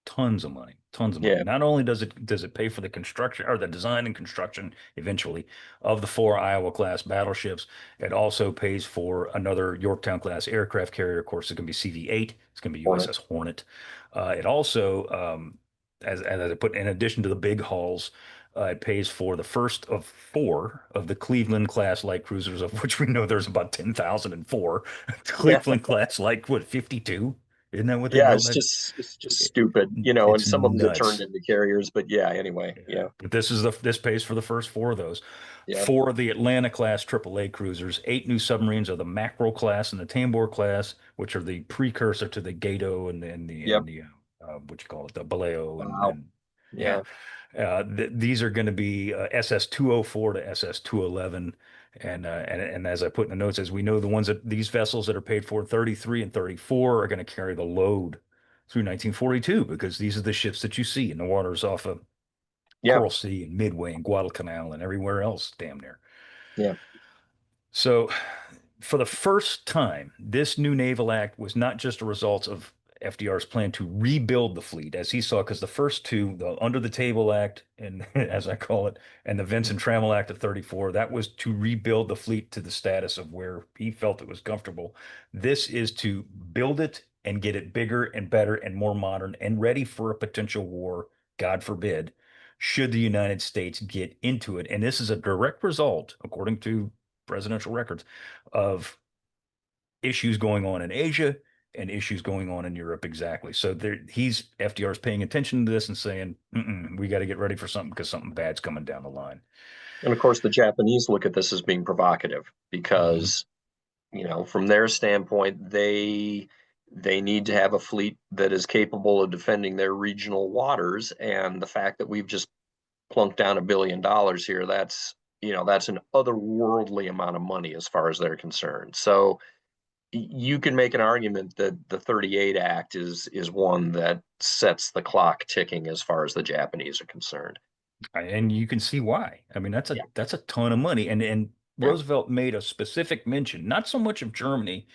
Tons of money, tons of money. Yeah, Not only does it pay for the construction or the design and construction eventually of the four Iowa class battleships, it also pays for another Yorktown class aircraft carrier. Of course, it's going to be CV-8. It's going to be Hornet. USS Hornet. It also, as I put, in addition to the big hulls, it pays for the first of four of the Cleveland class light cruisers, of which we know there's about 10,004. Yeah, Cleveland class light, what, 52? Isn't that what they yeah, built? it's just stupid, and It's some of them get turned nuts. into carriers. But yeah, anyway, Yeah. yeah, But this pays for the first four of those. yeah, Four of the Atlanta class AAA cruisers, eight new submarines of the Mackerel class and the Tambor class, which are the precursor to the Gato yep. what you call it, the Baleo Wow. and yeah. Yeah. These are going to be SS 204 to SS 211. And as I put in the notes, as we know, the ones that these vessels that are paid for 33 and 34 are going to carry the load through 1942 because these are the ships that you see in the waters off of Yeah. Coral Sea and Midway and Guadalcanal and everywhere else damn near. Yeah. So, for the first time, this new Naval Act was not just a result of FDR's plan to rebuild the fleet, as he saw, because the first two, the Under the Table Act, and as I call it, and the Vinson-Trammel Act of 34, that was to rebuild the fleet to the status of where he felt it was comfortable. This is to build it and get it bigger and better and more modern and ready for a potential war, God forbid, should the United States get into it. And this is a direct result, according to presidential records, of issues going on in Asia and issues going on in Europe exactly. So FDR's paying attention to this and saying, we got to get ready for something because something bad's coming down the line. And of course, the Japanese look at this as being provocative Mhm. because, from their standpoint, they need to have a fleet that is capable of defending their regional waters. And the fact that we've just plunked down $1 billion here, that's an otherworldly amount of money as far as they're concerned. So you can make an argument that the 38 Act is one that sets the clock ticking as far as the Japanese are concerned. And you can see why. I mean, that's a Yeah, that's a ton of money. And yeah, Roosevelt made a specific mention, not so much of Germany.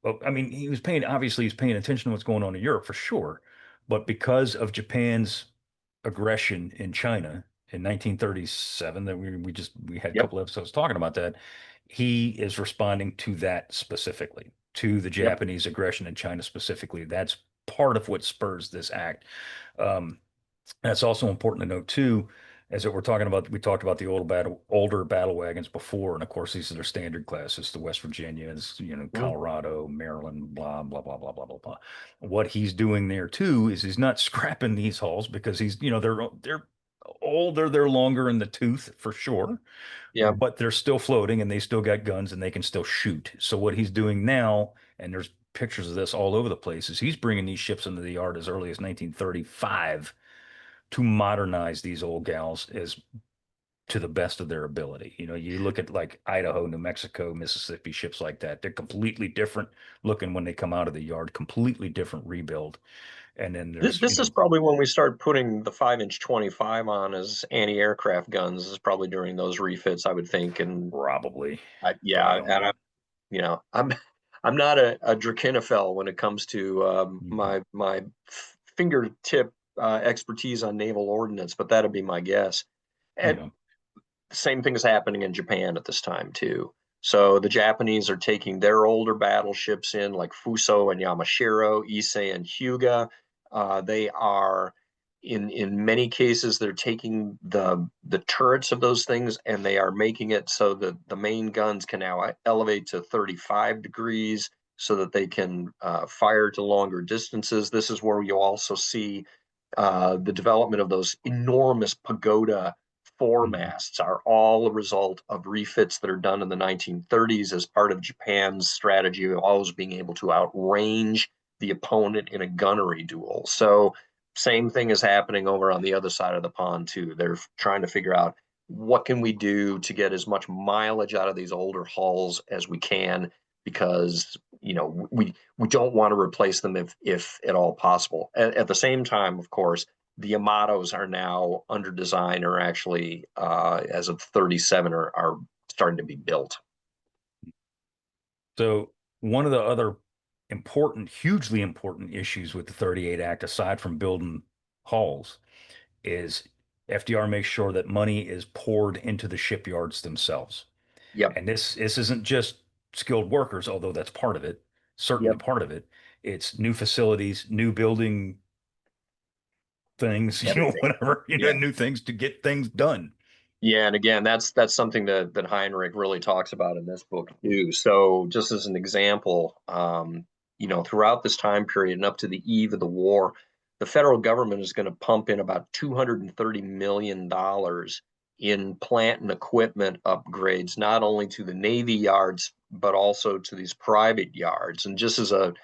Well, I mean, obviously he's paying attention to what's going on in Europe for sure, but because of Japan's aggression in China in 1937, that we had a yep, couple episodes talking about that, he is responding to that specifically, to the yep. Japanese aggression in China specifically. That's part of what spurs this act. Um, that's also important to note too, as that we talked about the older battle wagons before, and of course these are their standard classes, the West Virginias, Mhm. Colorado, Maryland, blah blah blah blah blah blah blah. What he's doing there too is he's not scrapping these hulls because they're older, they're longer in the tooth for sure, Yeah. but they're still floating and they still got guns and they can still shoot. So what he's doing now, and there's pictures of this all over the place, is he's bringing these ships into the yard as early as 1935 to modernize these old gals as to the best of their ability. You look at like Idaho, New Mexico, Mississippi ships like that. They're completely different looking when they come out of the yard, completely different rebuild. And then there's, This is probably when we start putting the 5-inch 25 on as anti-aircraft guns. Is probably during those refits, I would think. And probably, but I yeah, don't and know. I'm not a Drakenophile when it comes to Mhm. my fingertip expertise on naval ordnance, but that'd be my guess. And Yeah. the same thing is happening in Japan at this time too. So the Japanese are taking their older battleships in, like Fuso and Yamashiro, Issei and Hyuga. They are in many cases they're taking the turrets of those things and they are making it so that the main guns can now elevate to 35 degrees so that they can fire to longer distances. This is where you also see the development of those enormous pagoda Mhm. foremasts are all a result of refits that are done in the 1930s as part of Japan's strategy of always being able to outrange the opponent in a gunnery duel. So, same thing is happening over on the other side of the pond, too. They're trying to figure out what can we do to get as much mileage out of these older hulls as we can because we don't want to replace them if at all possible. At the same time, of course, the Yamatos are now under design or actually as of 37 are starting to be built. So one of the other important, hugely important issues with the 38 Act, aside from building hulls, is FDR makes sure that money is poured into the shipyards themselves. Yep. And this isn't just skilled workers, although that's part of it, certainly Yep. part of it. It's new facilities, new building things, Everything. whatever, Yeah. new things to get things done. Yeah, and again, that's something that Heinrich really talks about in this book too. So, just as an example, throughout this time period and up to the eve of the war, the federal government is going to pump in about $230 million in plant and equipment upgrades, not only to the Navy yards but also to these private yards. And just as a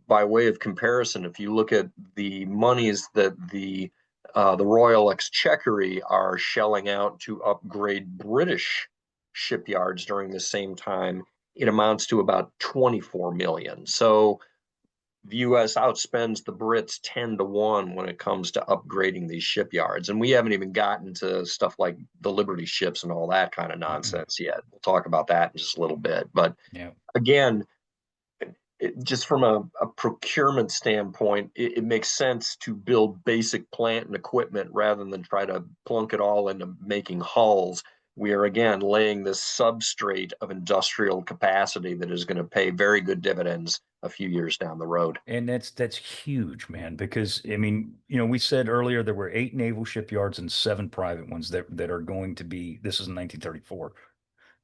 by way of comparison, if you look at the monies that the Royal Exchequer are shelling out to upgrade British shipyards during the same time, it amounts to about 24 million. So the US outspends the Brits 10 to 1 when it comes to upgrading these shipyards. And we haven't even gotten to stuff like the Liberty ships and all that kind of Mm-mm. nonsense yet. We'll talk about that in just a little bit. But Yeah. again, just from a procurement standpoint, it makes sense to build basic plant and equipment rather than try to plunk it all into making hulls. We are again laying this substrate of industrial capacity that is going to pay very good dividends a few years down the road. And that's huge, man, because I mean, we said earlier there were 8 naval shipyards and 7 private ones that are going to be, this is in 1934.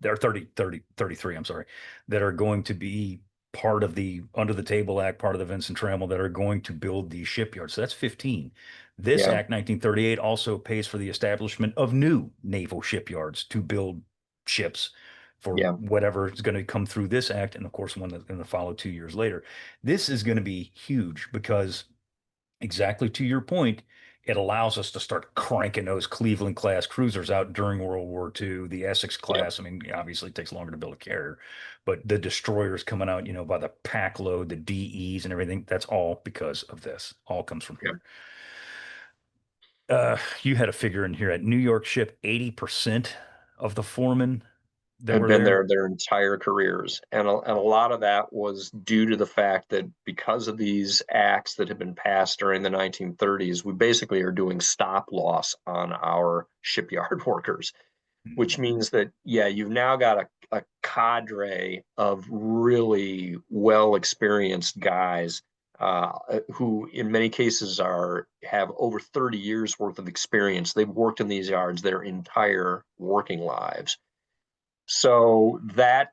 They're 33, I'm sorry, that are going to be part of the Under the Table Act, part of the Vinson-Trammel that are going to build these shipyards. So that's 15. This Yeah, act, 1938, also pays for the establishment of new naval shipyards to build ships for yeah, whatever is going to come through this act, and of course, one that's going to follow 2 years later. This is going to be huge because, exactly to your point, it allows us to start cranking those Cleveland class cruisers out during World War II. The Essex yeah, class, I mean, obviously it takes longer to build a carrier, but the destroyers coming out, by the pack load, the DEs and everything, that's all because of this. All comes from yeah. here. You had a figure in here at New York ship, 80% of the foremen that Had were been there. there their entire careers. And a lot of that was due to the fact that because of these acts that had been passed during the 1930s, we basically are doing stop loss on our shipyard workers, which Mhm. means that, yeah, you've now got a cadre of really well experienced guys who in many cases have over 30 years worth of experience. They've worked in these yards their entire working lives. So that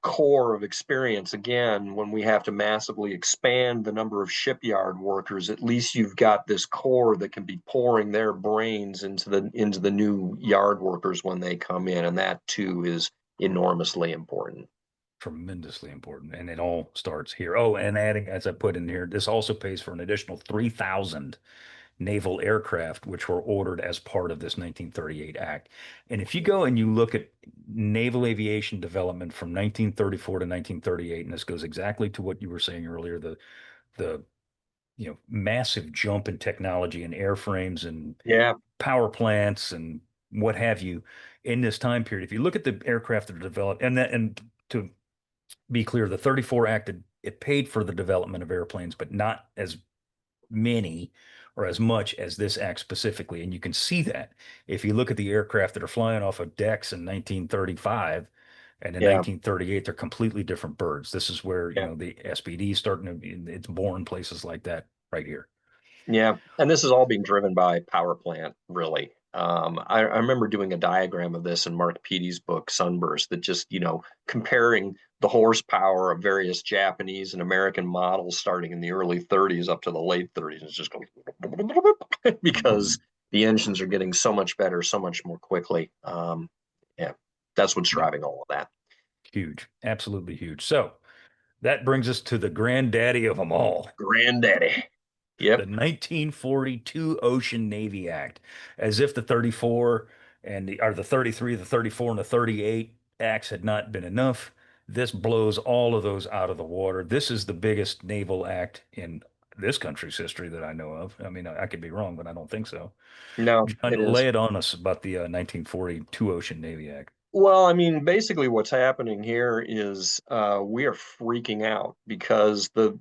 core of experience, again, when we have to massively expand the number of shipyard workers, at least you've got this core that can be pouring their brains into the new yard workers when they come in, and that too is enormously important. Tremendously important. And it all starts here. Oh, and adding, as I put in here, this also pays for an additional 3,000 naval aircraft, which were ordered as part of this 1938 Act. And if you go and you look at naval aviation development from 1934 to 1938, and this goes exactly to what you were saying earlier, the massive jump in technology and airframes and Yeah, power plants and what have you in this time period. If you look at the aircraft that are developed, and to be clear, the 34 Act, it paid for the development of airplanes, but not as many or as much as this act specifically. And you can see that if you look at the aircraft that are flying off of decks in 1935 and in Yeah, 1938, they're completely different birds. This is where, yeah, the SPD is starting to, it's born places like that right here. yeah. And this is all being driven by power plant, really. I remember doing a diagram of this in Mark Petey's book, Sunburst, that just, comparing the horsepower of various Japanese and American models starting in the early 30s up to the late 30s. It's just going because the engines are getting so much better, so much more quickly. Yeah, that's what's Yeah, driving all of that. huge, absolutely huge. So that brings us to the granddaddy of them all. Granddaddy. The Yep. 1942 Ocean Navy Act, as if the 34 or the 33, the 34, and the 38 acts had not been enough. This blows all of those out of the water. This is the biggest naval act in this country's history that I know of. I mean, I could be wrong, but I don't think so. No, John, it is. lay it on us about the 1942 Ocean Navy Act. Well, I mean, basically what's happening here is we are freaking out because the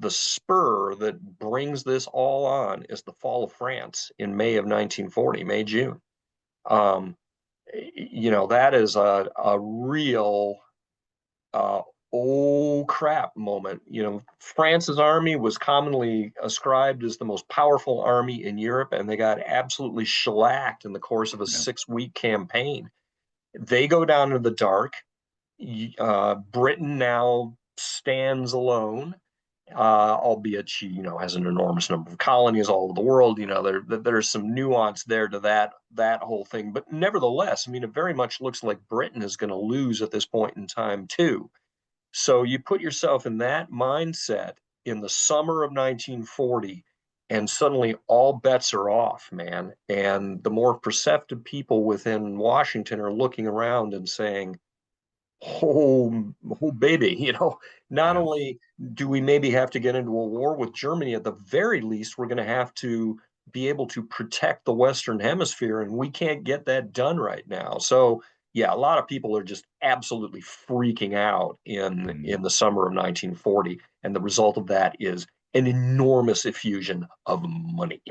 spur that brings this all on is the fall of France in May of 1940, May, June. Um, that is a real uh, oh crap moment. France's army was commonly ascribed as the most powerful army in Europe, and they got absolutely shellacked in the course of a Yeah. 6-week campaign. They go down into the dark. Britain now stands alone, albeit she, has an enormous number of colonies all over the world. There's some nuance there to that whole thing, but nevertheless, I mean, it very much looks like Britain is going to lose at this point in time too. So you put yourself in that mindset in the summer of 1940, and suddenly all bets are off, man. And the more perceptive people within Washington are looking around and saying, oh, oh baby, not Yeah. only do we maybe have to get into a war with Germany, at the very least, we're going to have to be able to protect the Western Hemisphere, and we can't get that done right now. So, yeah, a lot of people are just absolutely freaking out in Mm. in the summer of 1940, and the result of that is an enormous effusion of money.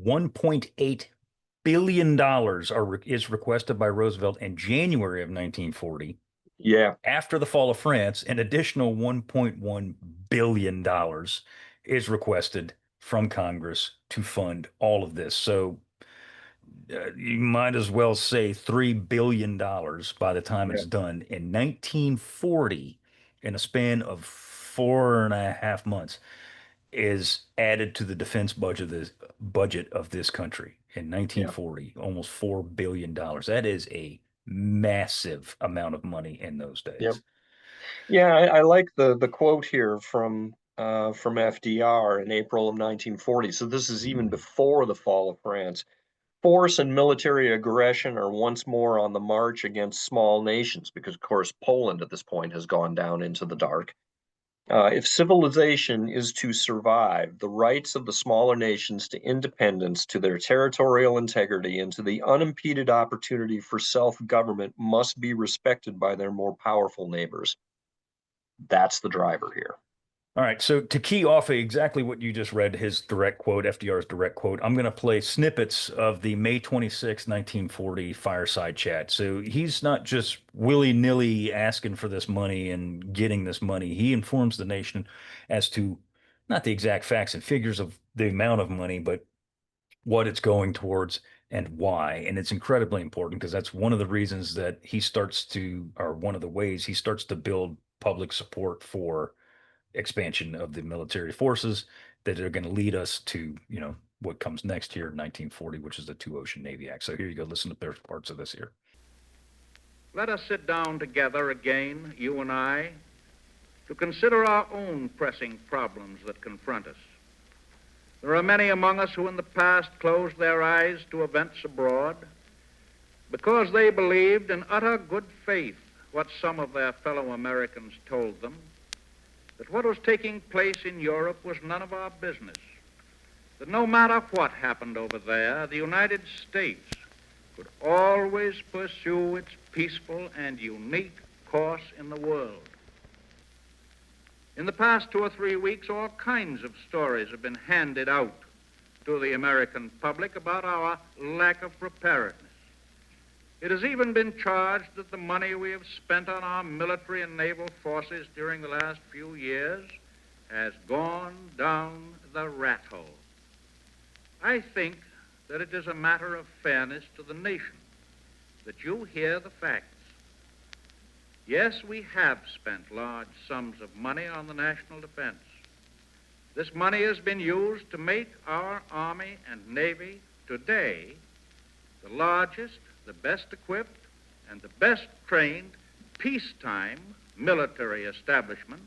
$1.8 billion is requested by Roosevelt in January of 1940. Yeah, After the fall of France, an additional $1.1 billion is requested from Congress to fund all of this. So you might as well say $3 billion by the time yeah, it's done. In 1940, in a span of 4.5 months, is added to the defense budget of this country in yeah, 1940, almost $4 billion. That is a massive amount of money in those yeah. days. Yeah, I like the quote here from FDR in April of 1940. So this is even before the fall of France. Force and military aggression are once more on the march against small nations, because of course Poland at this point has gone down into the dark. If civilization is to survive, the rights of the smaller nations to independence, to their territorial integrity, and to the unimpeded opportunity for self-government must be respected by their more powerful neighbors. That's the driver here. All right, so to key off exactly what you just read, his direct quote, FDR's direct quote, I'm going to play snippets of the May 26, 1940 fireside chat. So he's not just willy-nilly asking for this money and getting this money. He informs the nation as to not the exact facts and figures of the amount of money, but what it's going towards and why. And it's incredibly important because that's one of the reasons that he starts to, or one of the ways he starts to build public support for expansion of the military forces that are going to lead us to, what comes next here in 1940, which is the Two Ocean Navy Act. So here you go. Listen to parts of this here. Let us sit down together again, you and I, to consider our own pressing problems that confront us. There are many among us who in the past closed their eyes to events abroad because they believed in utter good faith what some of their fellow Americans told them, that what was taking place in Europe was none of our business, that no matter what happened over there, the United States could always pursue its peaceful and unique course in the world. In the past 2 or 3 weeks, all kinds of stories have been handed out to the American public about our lack of preparedness. It has even been charged that the money we have spent on our military and naval forces during the last few years has gone down the rat hole. I think that it is a matter of fairness to the nation that you hear the facts. Yes, we have spent large sums of money on the national defense. This money has been used to make our Army and Navy today the largest, the best equipped, and the best trained peacetime military establishment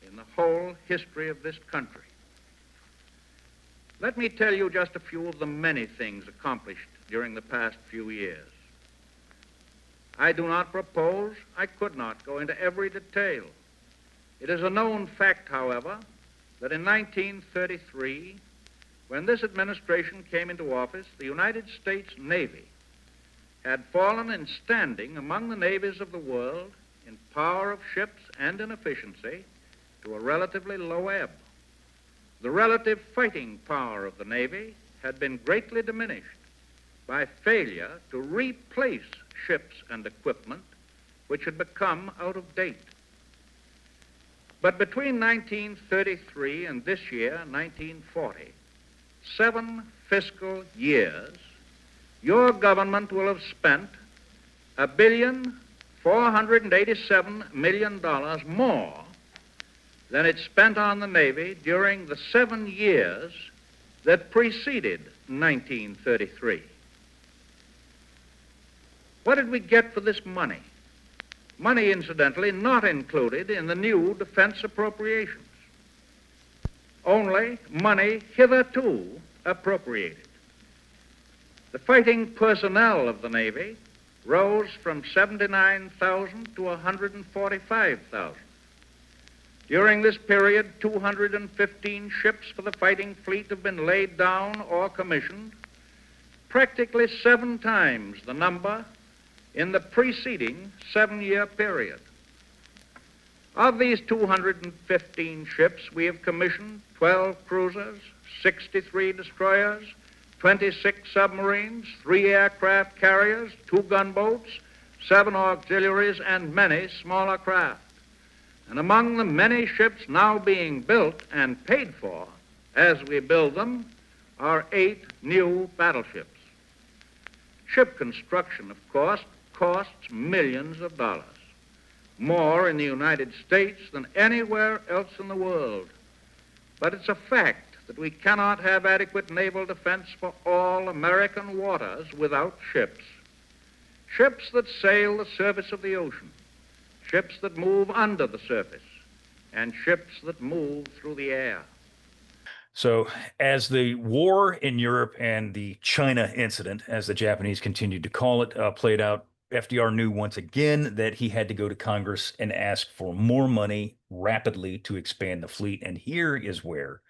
in the whole history of this country. Let me tell you just a few of the many things accomplished during the past few years. I do not propose, I could not go into every detail. It is a known fact, however, that in 1933, when this administration came into office, the United States Navy had fallen in standing among the navies of the world in power of ships and in efficiency to a relatively low ebb. The relative fighting power of the Navy had been greatly diminished by failure to replace ships and equipment which had become out of date. But between 1933 and this year, 1940, 7 fiscal years, your government will have spent $1,487,000,000 more than it spent on the Navy during the 7 years that preceded 1933. What did we get for this money? Money, incidentally, not included in the new defense appropriations. Only money hitherto appropriated. The fighting personnel of the Navy rose from 79,000 to 145,000. During this period, 215 ships for the fighting fleet have been laid down or commissioned, practically 7 times the number in the preceding 7-year period. Of these 215 ships, we have commissioned 12 cruisers, 63 destroyers, 26 submarines, 3 aircraft carriers, 2 gunboats, 7 auxiliaries, and many smaller craft. And among the many ships now being built and paid for as we build them are 8 new battleships. Ship construction, of course, costs millions of dollars, more in the United States than anywhere else in the world. But it's a fact that we cannot have adequate naval defense for all American waters without ships. Ships that sail the surface of the ocean, ships that move under the surface, and ships that move through the air. So as the war in Europe and the China incident, as the Japanese continued to call it, played out, FDR knew once again that he had to go to Congress and ask for more money rapidly to expand the fleet. And here is where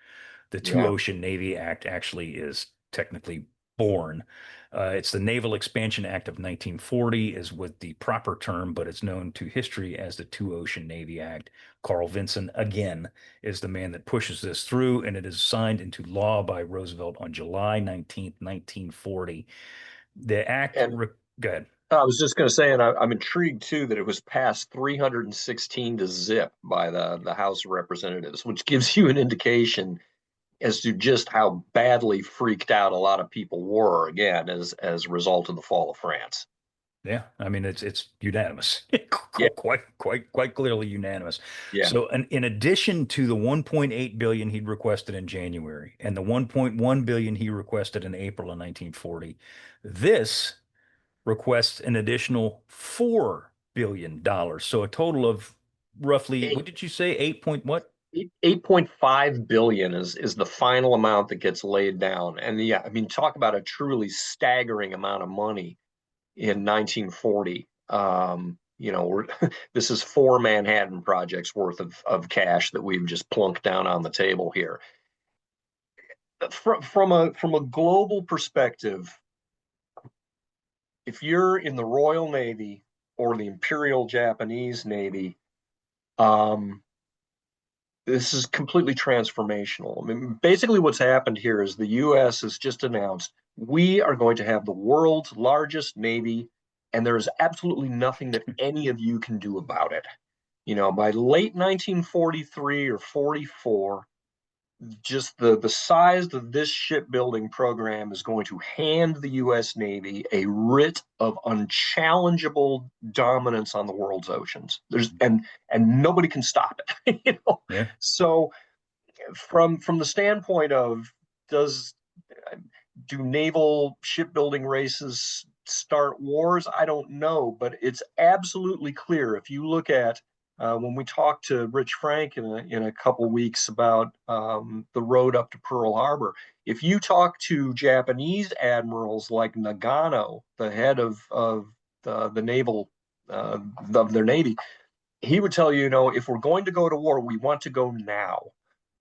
the Two-Ocean Navy Act actually is technically born. It's the Naval Expansion Act of 1940 is what the proper term, but it's known to history as the Two-Ocean Navy Act. Carl Vinson, again, is the man that pushes this through, and it is signed into law by Roosevelt on July 19th, 1940. The act, go ahead. I was just going to say, and I'm intrigued too that it was passed 316 to zip by the House of Representatives, which gives you an indication as to just how badly freaked out a lot of people were, again, as a result of the fall of France. Yeah, I mean it's unanimous, Yeah. quite clearly unanimous. Yeah. So, in addition to the 1.8 billion he'd requested in January and the 1.1 billion he requested in April of 1940, this requests an additional $4 billion. So a total of roughly, what did you say, 8.5 billion is the final amount that gets laid down. And yeah, I mean, talk about a truly staggering amount of money in 1940. You know, this is 4 Manhattan projects worth of cash that we've just plunked down on the table here. From a global perspective, if you're in the Royal Navy or the Imperial Japanese Navy, this is completely transformational. I mean, basically what's happened here is the U.S. has just announced we are going to have the world's largest Navy, and there is absolutely nothing that any of you can do about it. You know, by late 1943 or 44, just the size of this shipbuilding program is going to hand the U.S. Navy a writ of unchallengeable dominance on the world's oceans. And nobody can stop it. You know? Yeah. So from the standpoint of does do naval shipbuilding races start wars? I don't know, but it's absolutely clear if you look at when we talk to Rich Frank in a couple weeks about the road up to Pearl Harbor, if you talk to Japanese admirals like Nagano, the head of the naval of their navy, he would tell you, you know, if we're going to go to war, we want to go now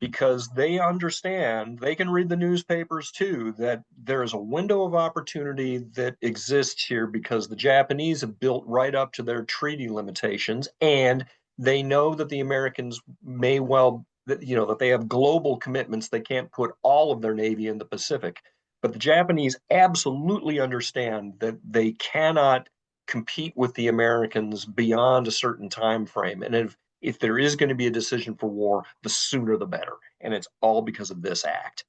because they understand, they can read the newspapers too, that there is a window of opportunity that exists here because the Japanese have built right up to their treaty limitations, and they know that the Americans may well, you know, that they have global commitments. They can't put all of their Navy in the Pacific. But the Japanese absolutely understand that they cannot compete with the Americans beyond a certain time frame. And if there is going to be a decision for war, the sooner the better. And it's all because of this act.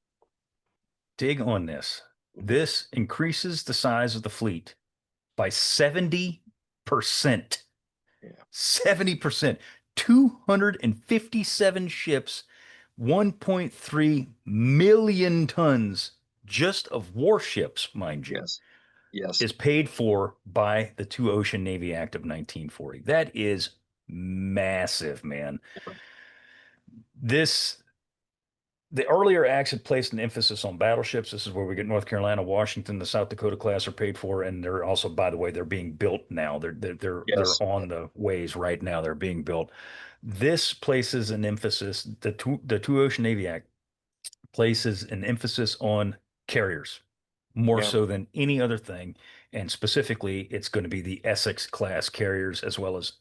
Dig on this. This increases the size of the fleet by 70%. Yeah. 70%. 257 ships, 1.3 million tons just of warships, mind you. Yes. Yes. Is paid for by the Two Ocean Navy Act of 1940. That is massive, man. The earlier acts had placed an emphasis on battleships. This is where we get North Carolina, Washington, the South Dakota class are paid for, and they're also, by the way, they're being built now. They're Yes. on the ways right now. They're being built. This places an emphasis. The Two Ocean Navy Act places an emphasis on carriers more Yeah. so than any other thing. And specifically, it's going to be the Essex class carriers as well as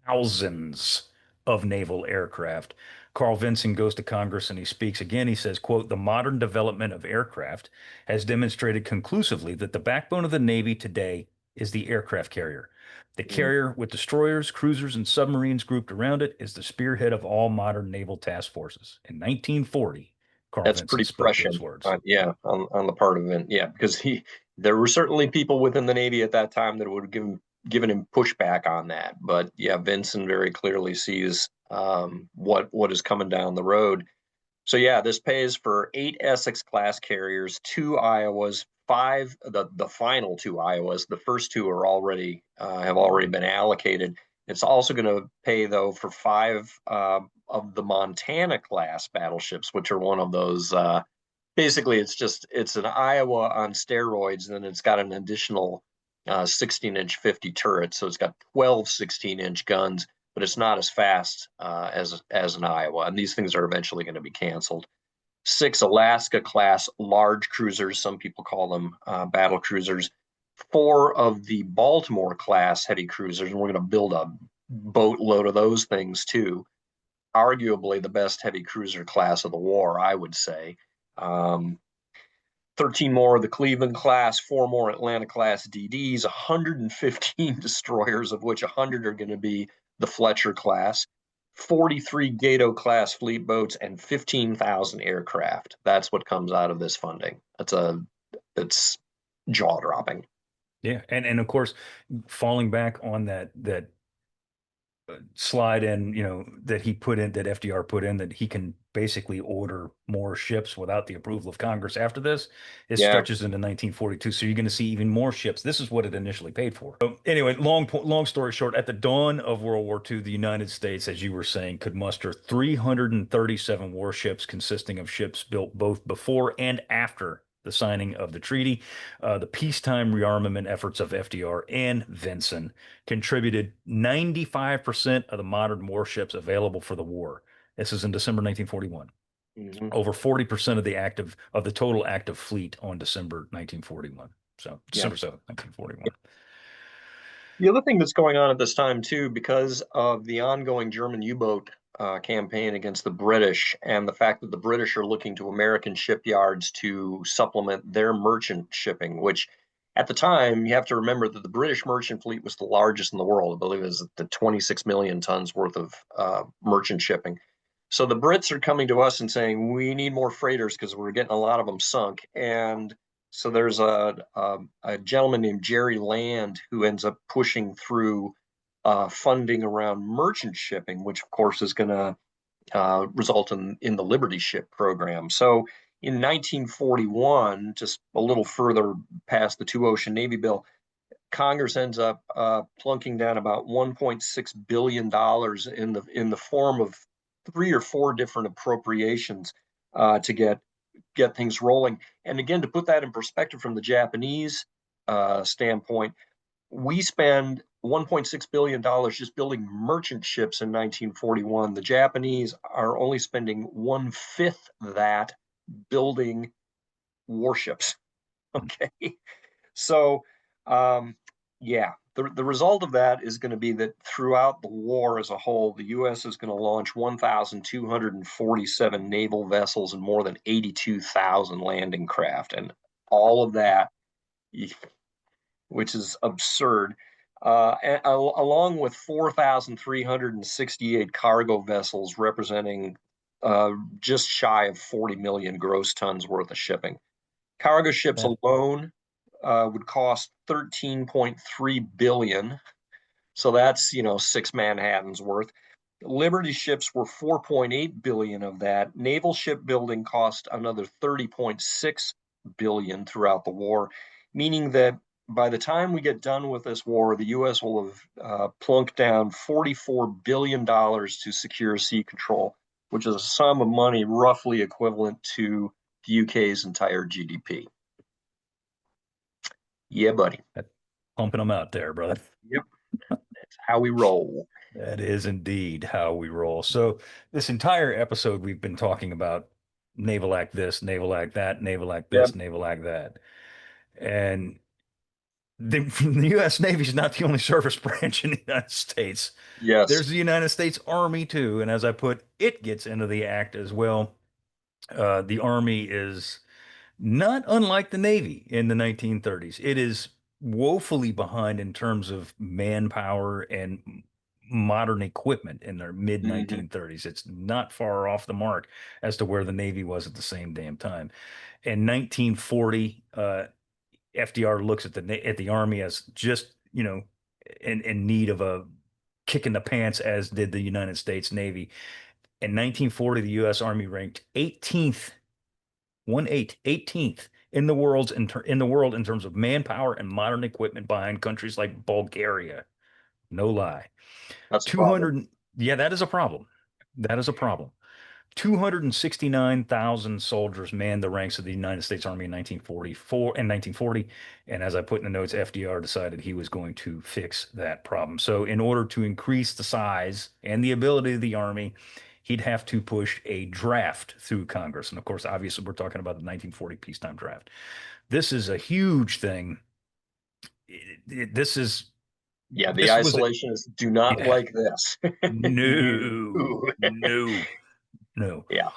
thousands of naval aircraft. Carl Vinson goes to Congress and he speaks again. He says, quote, the modern development of aircraft has demonstrated conclusively that the backbone of the Navy today is the aircraft carrier. The carrier with destroyers, cruisers, and submarines grouped around it is the spearhead of all modern naval task forces. In 1940, Carl That's Vinson pretty spoke those prescient. words. Yeah, on the part of him. Yeah, because there were certainly people within the Navy at that time that would have given him pushback on that. But yeah, Vinson very clearly sees what is coming down the road. So yeah, this pays for 8 Essex class carriers, 2 Iowas, 5 the final 2 Iowas. The first 2 are already have already been allocated. It's also going to pay though for 5 of the Montana class battleships, which are one of those. Basically, it's an Iowa on steroids, and then it's got an additional 16-inch 50 turrets, so it's got 12 16-inch guns, but it's not as fast as an Iowa, and these things are eventually going to be canceled. 6 Alaska class large cruisers, some people call them battle cruisers. 4 of the Baltimore class heavy cruisers, and we're going to build a boatload of those things too. Arguably the best heavy cruiser class of the war, I would say. 13 more of the Cleveland class, 4 more Atlanta class DDs, 115 destroyers, of which 100 are going to be the Fletcher class, 43 Gato class fleet boats, and 15,000 aircraft. That's what comes out of this funding. It's jaw dropping. Yeah, and of course, falling back on that slide in, that he put in, that FDR put in, that he can basically order more ships without the approval of Congress after this. It Yeah. stretches into 1942. So you're going to see even more ships. This is what it initially paid for. So anyway, long story short, at the dawn of World War II, the United States, as you were saying, could muster 337 warships consisting of ships built both before and after the signing of the treaty. The peacetime rearmament efforts of FDR and Vinson contributed 95% of the modern warships available for the war. This is in December 1941. Mm-hmm. Over 40% of the total active fleet on December 1941. So December 7th, 1941. The other thing that's going on at this time too, because of the ongoing German U-boat campaign against the British, and the fact that the British are looking to American shipyards to supplement their merchant shipping, which at the time, you have to remember that the British merchant fleet was the largest in the world. I believe it was the 26 million tons worth of merchant shipping. So the Brits are coming to us and saying, we need more freighters because we're getting a lot of them sunk. And so there's a gentleman named Jerry Land who ends up pushing through funding around merchant shipping, which of course is going to result in the Liberty Ship program. So in 1941, just a little further past the Two Ocean Navy Bill, Congress ends up plunking down about $1.6 billion in the form of 3 or 4 different appropriations to get things rolling. And again, to put that in perspective from the Japanese standpoint, we spend $1.6 billion just building merchant ships in 1941. The Japanese are only spending 1/5 that building warships. Okay. So, yeah, the result of that is going to be that throughout the war as a whole, the U.S. is going to launch 1,247 naval vessels and more than 82,000 landing craft. And all of that, which is absurd, along with 4,368 cargo vessels representing just shy of 40 million gross tons worth of shipping. Cargo ships alone would cost 13.3 billion. So that's, 6 Manhattans worth. Liberty ships were 4.8 billion of that. Naval shipbuilding cost another 30.6 billion throughout the war, meaning that by the time we get done with this war, the U.S. will have plunked down $44 billion to secure sea control, which is a sum of money roughly equivalent to the UK's entire GDP. Yeah, buddy. Pumping them out there, brother. Yep. That's how we roll. That is indeed how we roll. So this entire episode, we've been talking about Naval Act this, Naval Act that, Naval Act this, Yep. Naval Act that. And the U.S. Navy is not the only service branch in the United States. Yes. There's the United States Army too. And as I put, it gets into the act as well. The Army is not unlike the Navy in the 1930s. It is woefully behind in terms of manpower and modern equipment in their mid 1930s. It's not far off the mark as to where the Navy was at the same damn time. In 1940, FDR looks at the Army as just, in need of a kick in the pants, as did the United States Navy. In 1940, the U.S. Army ranked 18th, 18th in the world in terms of manpower and modern equipment, behind countries like Bulgaria. No lie. That's 200. Yeah, that is a problem. That is a problem. 269,000 soldiers manned the ranks of the United States Army in 1940. And as I put in the notes, FDR decided he was going to fix that problem. So in order to increase the size and the ability of the Army, he'd have to push a draft through Congress. And of course, obviously, we're talking about the 1940 Peacetime Draft. This is a huge thing. This is Yeah, the this was isolationists do not like this. No. Yeah.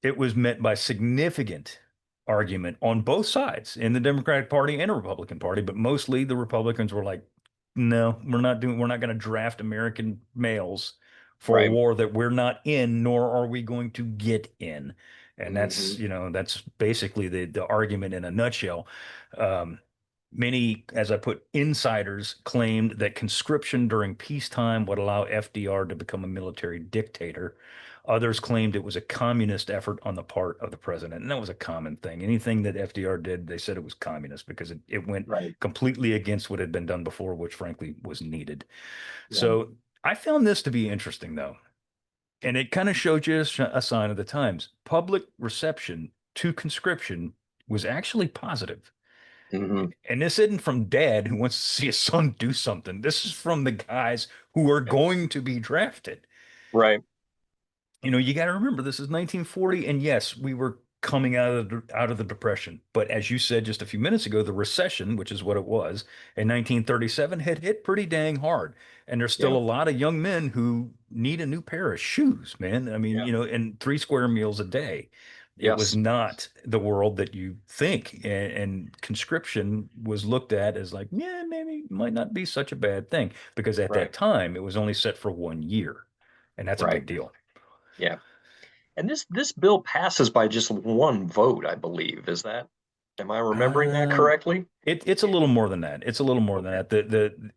It was met by significant argument on both sides, in the Democratic Party and the Republican Party, but mostly the Republicans were like, no, we're not going to draft American males for a Right. war that we're not in, nor are we going to get in. And that's, that's basically the argument in a nutshell. Many, as I put, insiders claimed that conscription during peacetime would allow FDR to become a military dictator. Others claimed it was a communist effort on the part of the president. And that was a common thing. Anything that FDR did, they said it was communist because it went completely against what had been done before, which frankly was needed. Yeah. So I found this to be interesting, though. And it kind of showed you a sign of the times. Public reception to conscription was actually positive. And this isn't from dad who wants to see his son do something. This is from the guys who are going to be drafted. Right. You got to remember, this is 1940. And yes, we were coming out of the Depression. But as you said just a few minutes ago, the recession, which is what it was in 1937, had hit pretty dang hard. And there's still Yeah. a lot of young men who need a new pair of shoes, man. I mean, Yeah. and 3 square meals a day. It was Yes. not the world that you think. And conscription was looked at as like, yeah, maybe might not be such a bad thing because at Right. that time it was only set for 1 year. And that's a Right. big deal. Yeah. And this bill passes by just one vote, I believe. Am I remembering that Um, correctly? it's a little more than that. It's a little more than Okay. that.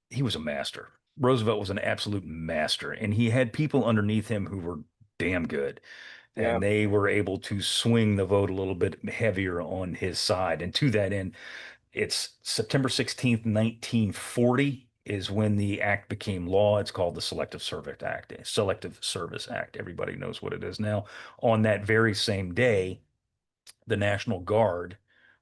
He was a master. Roosevelt was an absolute master, and he had people underneath him who were damn good, Yeah. and they were able to swing the vote a little bit heavier on his side. And to that end, it's September 16th, 1940 is when the act became law. It's called the Selective Service Act. Everybody knows what it is now. On that very same day, the National Guard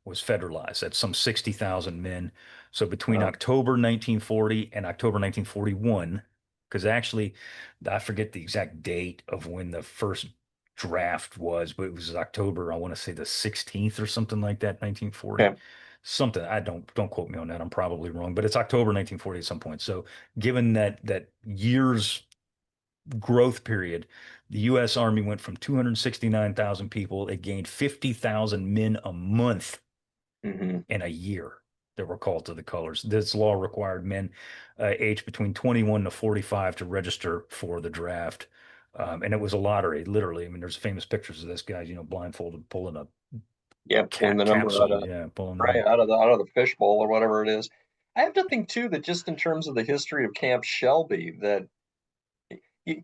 was federalized. That's some 60,000 men. So between Uh, October 1940 and October 1941, because actually, I forget the exact date of when the first draft was, but it was October, I want to say the 16th or something like that, 1940. okay. Something. I don't quote me on that. I'm probably wrong, but it's October 1940 at some point. So given that years growth period, the U.S. Army went from 269,000 people. It gained 50,000 men a month Hmm. in a year that were called to the colors. This law required men aged between 21 to 45 to register for the draft. And it was a lottery, literally. I mean, there's famous pictures of this guy, blindfolded, pulling a Yeah, pulling the number out capsule. of Yeah, pulling right the. out of the fishbowl or whatever it is. I have to think too that just in terms of the history of Camp Shelby, that you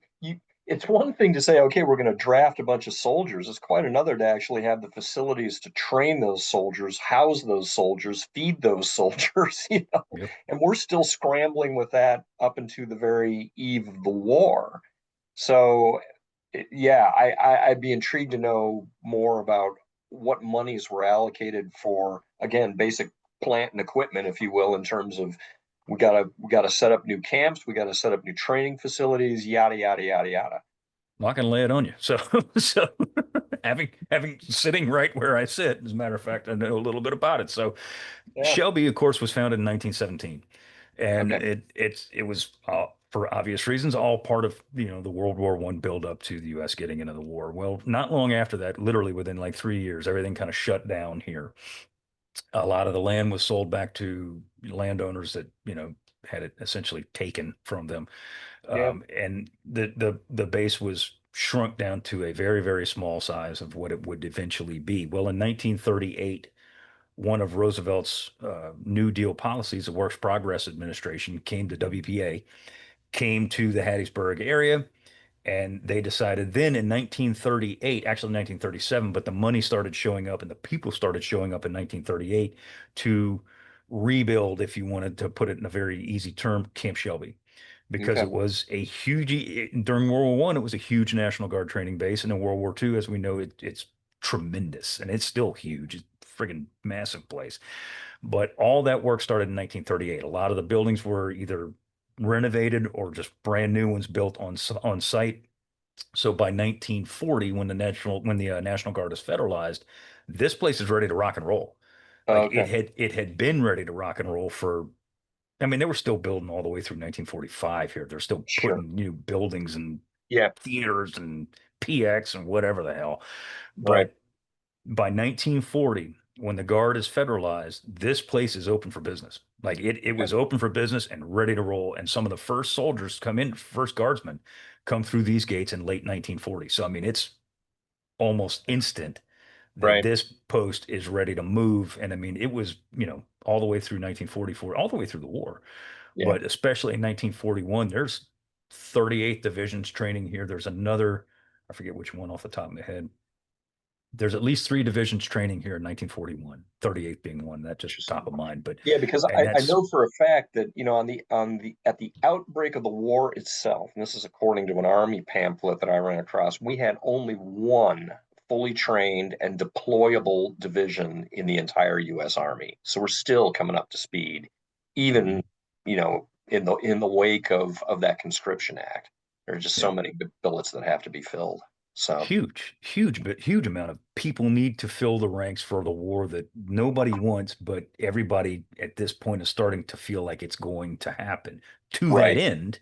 it's one thing to say, okay, we're going to draft a bunch of soldiers. It's quite another to actually have the facilities to train those soldiers, house those soldiers, feed those soldiers, Yep. and we're still scrambling with that up into the very eve of the war. So, yeah, I'd be intrigued to know more about what monies were allocated for, again, basic plant and equipment, if you will, in terms of we gotta set up new camps, we gotta set up new training facilities, yada yada yada yada. Not going to lay it on you. So, so having sitting right where I sit, as a matter of fact, I know a little bit about it. So, Yeah. Shelby, of course, was founded in 1917, and Okay. it was for obvious reasons all part of the World War I build up to the U.S. getting into the war. Well, not long after that, literally within like 3 years, everything kind of shut down here. A lot of the land was sold back to landowners that had it essentially taken from them, Yeah. and the base was shrunk down to a very, very small size of what it would eventually be. Well, in 1938, one of Roosevelt's New Deal policies, the Works Progress Administration, came to WPA, came to the Hattiesburg area, and they decided then in 1938, actually 1937, but the money started showing up and the people started showing up in 1938 to rebuild, if you wanted to put it in a very easy term, Camp Shelby. Because Okay. it was during World War I, it was a huge National Guard training base. And in World War II, as we know, it's tremendous and it's still huge. It's a friggin' massive place. But all that work started in 1938. A lot of the buildings were either renovated or just brand new ones built on site. So by 1940, when the National Guard is federalized, this place is ready to rock and roll. Like Okay. it had been ready to rock and roll for. I mean, they were still building all the way through 1945 here. They're still Sure. putting new buildings and Yeah. theaters and PX and whatever the hell. Right. But by 1940, when the Guard is federalized, this place is open for business. Like it Okay. was open for business and ready to roll. And some of the first soldiers first guardsmen come through these gates in late 1940. So, I mean, it's almost instant that Right. this post is ready to move. And I mean, it was, all the way through 1944, all the way through the war. Yeah. But especially in 1941, there's 38 divisions training here. There's another, I forget which one off the top of my head. There's at least 3 divisions training here in 1941, 38 being one. That's just Interesting. top of mind. But, Yeah, because and I that's, know for a fact that on the at the outbreak of the war itself, and this is according to an army pamphlet that I ran across, we had only one fully trained and deployable division in the entire U.S. Army. So we're still coming up to speed, even in the wake of that conscription act. There are just so yeah. many billets that have to be filled. So huge amount of people need to fill the ranks for the war that nobody wants, but everybody at this point is starting to feel like it's going to happen. To that right, end,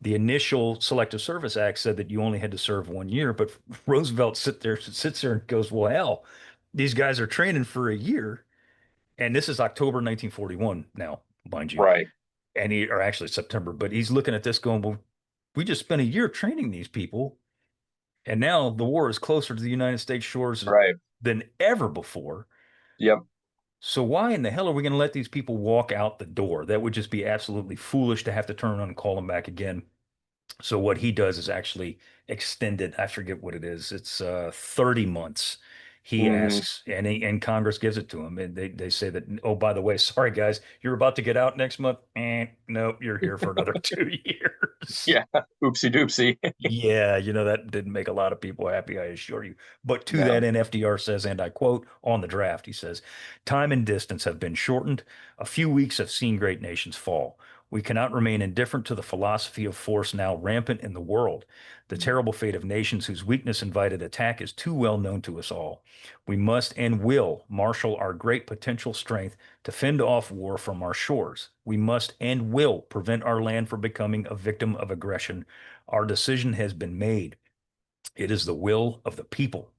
the initial Selective Service Act said that you only had to serve 1 year, but Roosevelt sits there and goes, well, hell, these guys are training for a year. And this is October 1941 now, mind you. right, Or actually September, but he's looking at this going, well, we just spent a year training these people. And now the war is closer to the United States shores right. than ever before. Yep. So why in the hell are we going to let these people walk out the door? That would just be absolutely foolish to have to turn on and call them back again. So what he does is actually extend it. I forget what it is. It's 30 months. He Hmm. asks, and Congress gives it to him. And they say that, oh, by the way, sorry guys, you're about to get out next month. Nope, you're here for another 2 years. Yeah. Oopsie doopsie. Yeah, that didn't make a lot of people happy, I assure you. But to that No. end, FDR says, and I quote on the draft, he says, time and distance have been shortened. A few weeks have seen great nations fall. We cannot remain indifferent to the philosophy of force now rampant in the world. The terrible fate of nations whose weakness invited attack is too well known to us all. We must and will marshal our great potential strength to fend off war from our shores. We must and will prevent our land from becoming a victim of aggression. Our decision has been made. It is the will of the people.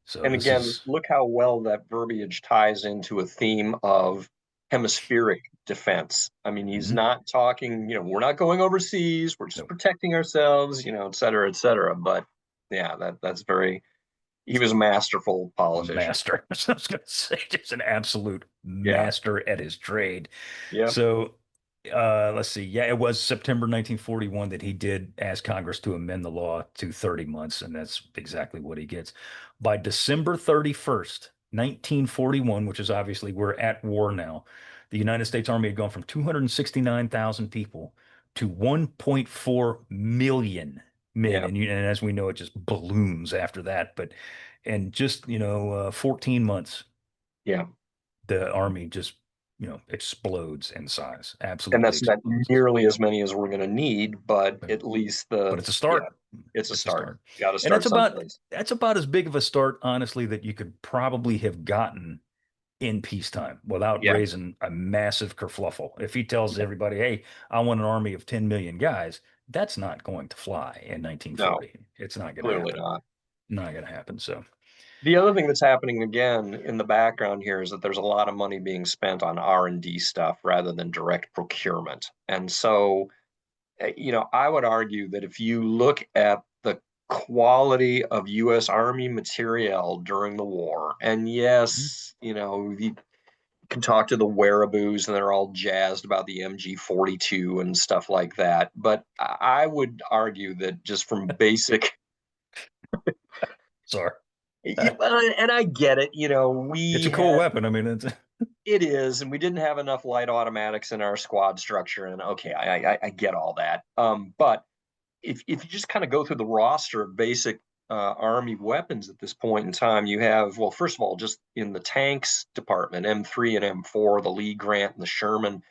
So And this again, is, look how well that verbiage ties into a theme of hemispheric defense. I mean, he's mhm. not talking, we're not going overseas, we're just No, protecting ourselves, et cetera, et cetera. But yeah, that's very, he was a masterful politician. master. So I was going to say, just an absolute Yeah. master at his trade. Yeah. So let's see. Yeah, it was September 1941 that he did ask Congress to amend the law to 30 months, and that's exactly what he gets. By December 31st, 1941, which is obviously we're at war now, the United States Army had gone from 269,000 people to 1.4 million men. Yeah. And as we know, it just balloons after that. But in just, 14 months, Yeah. the Army just, explodes in size, And absolutely that's not explodes in size. nearly as many as we're going to need, but But, at least but it's a yeah, start. it's a It's a start. start. Got to And start someplace. that's about as big of a start, honestly, that you could probably have gotten in peacetime without Yeah. raising a massive kerfluffle. If he tells everybody, hey, I want an army of 10 million guys, that's not going to fly in No, 1940. It's not going to clearly happen. not. Not going to happen. So, The other thing that's happening again in the background here is that there's a lot of money being spent on R&D stuff rather than direct procurement. And so, I would argue that if you look at the quality of US Army materiel during the war, and mhm. yes, you can talk to the wearaboos and they're all jazzed about the MG 42 and stuff like that, but I would argue that just from basic. Sorry. And I get it. It's We a cool had weapon. I mean, it's it is, and we didn't have enough light automatics in our squad structure. And okay, I get all that. But if you just kind of go through the roster of basic Army weapons at this point in time, you have, well, first of all, just in the tanks department, M3 and M4, the Lee Grant and the Sherman,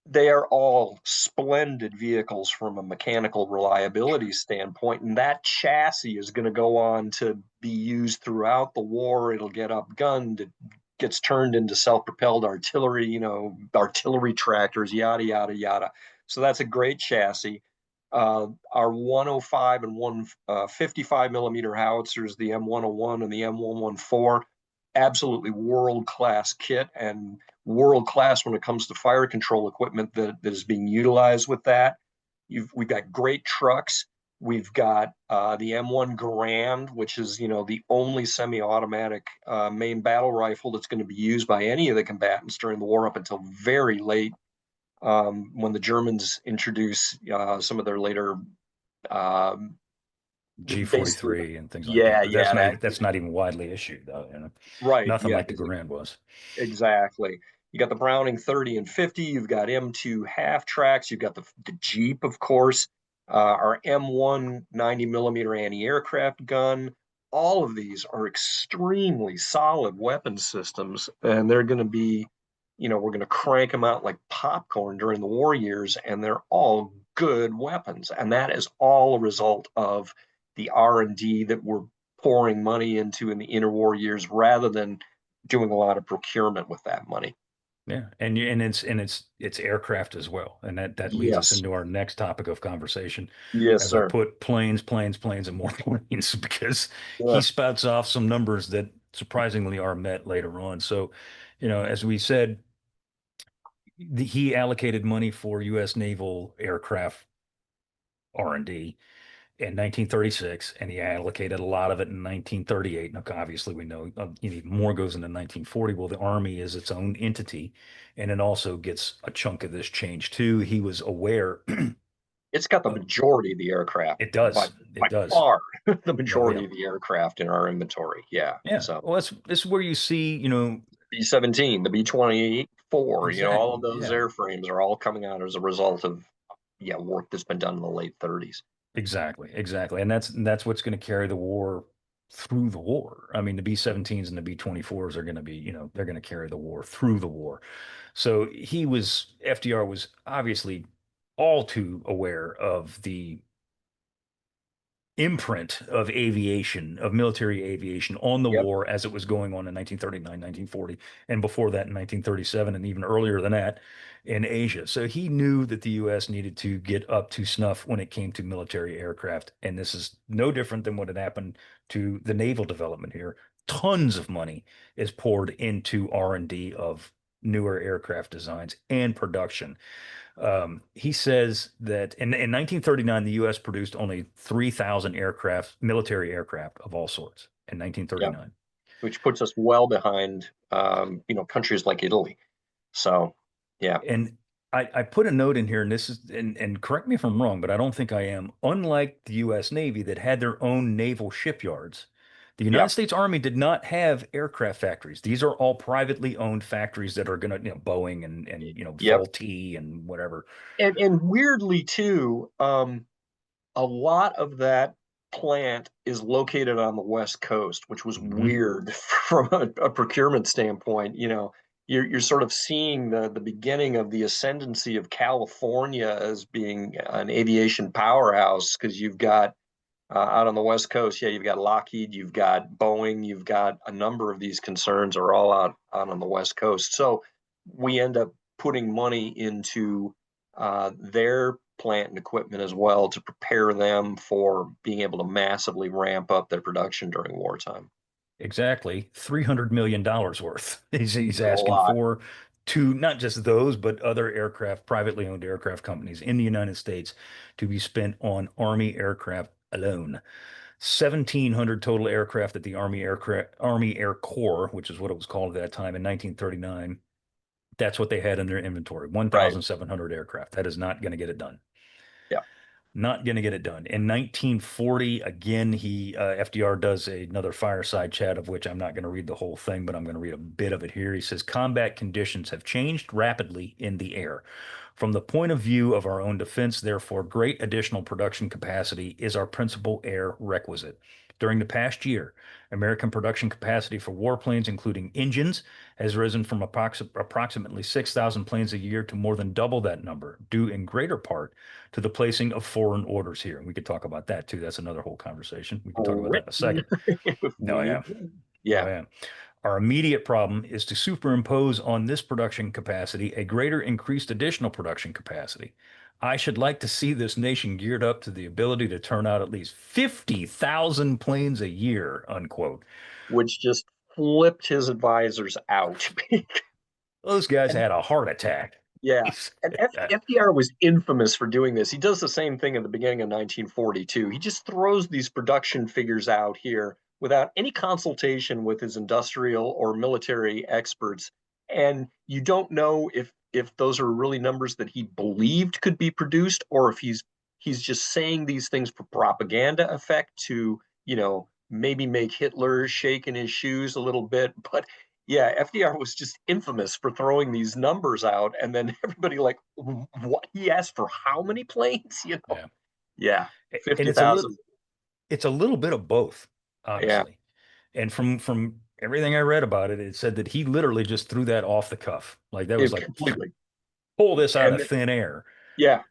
they are all splendid vehicles from a mechanical reliability standpoint, and that chassis is going to go on to be used throughout the war. It'll get upgunned, it gets turned into self-propelled artillery, artillery tractors, yada yada yada. So that's a great chassis. Our 105 and 155 millimeter howitzers, the M101 and the M114, absolutely world class kit and world class when it comes to fire control equipment that is being utilized with that. We've got great trucks. We've got the M1 Grand, which is the only semi-automatic main battle rifle that's going to be used by any of the combatants during the war up until very late, when the Germans introduce some of their later, um, basically, G43 and things like yeah, that. But yeah, that's not even widely issued though. right, Nothing yeah, like the Garand was. exactly. You got the Browning 30 and 50. You've got M2 half tracks. You've got the Jeep, of course, our M1 90 millimeter anti-aircraft gun. All of these are extremely solid weapon systems, and they're going to be, we're going to crank them out like popcorn during the war years, and they're all good weapons. And that is all a result of the R&D that we're pouring money into in the interwar years rather than doing a lot of procurement with that money. Yeah, and it's aircraft as well, and that leads us Yes. into our next topic of conversation, Yes, as I sir. put planes, planes, planes, and more planes, because he Yeah. spouts off some numbers that surprisingly are met later on. So, as we said, he allocated money for U.S. naval aircraft R&D in 1936, and he allocated a lot of it in 1938. Now, obviously, we know more goes into 1940. Well, the Army is its own entity, and it also gets a chunk of this change too. He was aware. It's got the uh, majority of the aircraft it by does. It by does. far the Oh, yeah. majority of the aircraft in our inventory. Yeah. Yeah. So Well, this is where you see, B-17, the B-24, all of exactly. those Yeah. airframes are all coming out as a result of work that's been done in the late 30s. Exactly, exactly. And that's what's going to carry the war through the war. I mean, the B-17s and the B-24s are going to be, they're going to carry the war through the war. So FDR was obviously all too aware of the imprint of aviation, of military aviation on the Yep. war as it was going on in 1939, 1940, and before that in 1937, and even earlier than that in Asia. So he knew that the U.S. needed to get up to snuff when it came to military aircraft. And this is no different than what had happened to the naval development here. Tons of money is poured into R&D of newer aircraft designs and production. He says that in 1939, the U.S. produced only 3,000 aircraft, military aircraft of all sorts in Yep. 1939. Which puts us well behind, countries like Italy. So, yeah. And I put a note in here, and and correct me if I'm wrong, but I don't think I am. Unlike the U.S. Navy that had their own naval shipyards, the United Yep. States Army did not have aircraft factories. These are all privately owned factories that are going to, Boeing and Yep. Vultee and whatever. And weirdly too, a lot of that plant is located on the West Coast, which was Mhm. weird from a procurement standpoint. You're sort of seeing the beginning of the ascendancy of California as being an aviation powerhouse because you've got out on the West Coast, you've got Lockheed, you've got Boeing, you've got a number of these concerns are all out on the West Coast. So we end up putting money into their plant and equipment as well to prepare them for being able to massively ramp up their production during wartime. Exactly. $300 million worth. He's A asking lot. for to not just those, but other aircraft, privately owned aircraft companies in the United States to be spent on Army aircraft alone. 1,700 total aircraft at the Army Air Corps, which is what it was called at that time in 1939. That's what they had in their inventory, Right. 1,700 aircraft. That is not going to get it done. Yeah. Not going to get it done. In 1940, again, FDR does another fireside chat of which I'm not going to read the whole thing, but I'm going to read a bit of it here. He says, combat conditions have changed rapidly in the air. From the point of view of our own defense, therefore, great additional production capacity is our principal air requisite. During the past year, American production capacity for warplanes, including engines, has risen from approximately 6,000 planes a year to more than double that number, due in greater part to the placing of foreign orders here. And we could talk about that too. That's another whole conversation. We can talk about that in a Written second. if we No, need. yeah. Oh, Yeah. yeah. Our immediate problem is to superimpose on this production capacity a greater increased additional production capacity. I should like to see this nation geared up to the ability to turn out at least 50,000 planes a year, unquote. Which just flipped his advisors out. Those guys And had a heart attack. yeah, and FDR was infamous for doing this. He does the same thing at the beginning of 1942. He just throws these production figures out here without any consultation with his industrial or military experts, and you don't know if those are really numbers that he believed could be produced or if he's just saying these things for propaganda effect to, maybe make Hitler shake in his shoes a little bit, but yeah, FDR was just infamous for throwing these numbers out, and then everybody like, what? He asked for how many planes? Yeah. Yeah, And fifty thousand. it's a little bit of both, Yeah, honestly. And from everything I read about it, it said that he literally just threw that off the cuff. Like that was it like completely. pull this out And of thin air. yeah,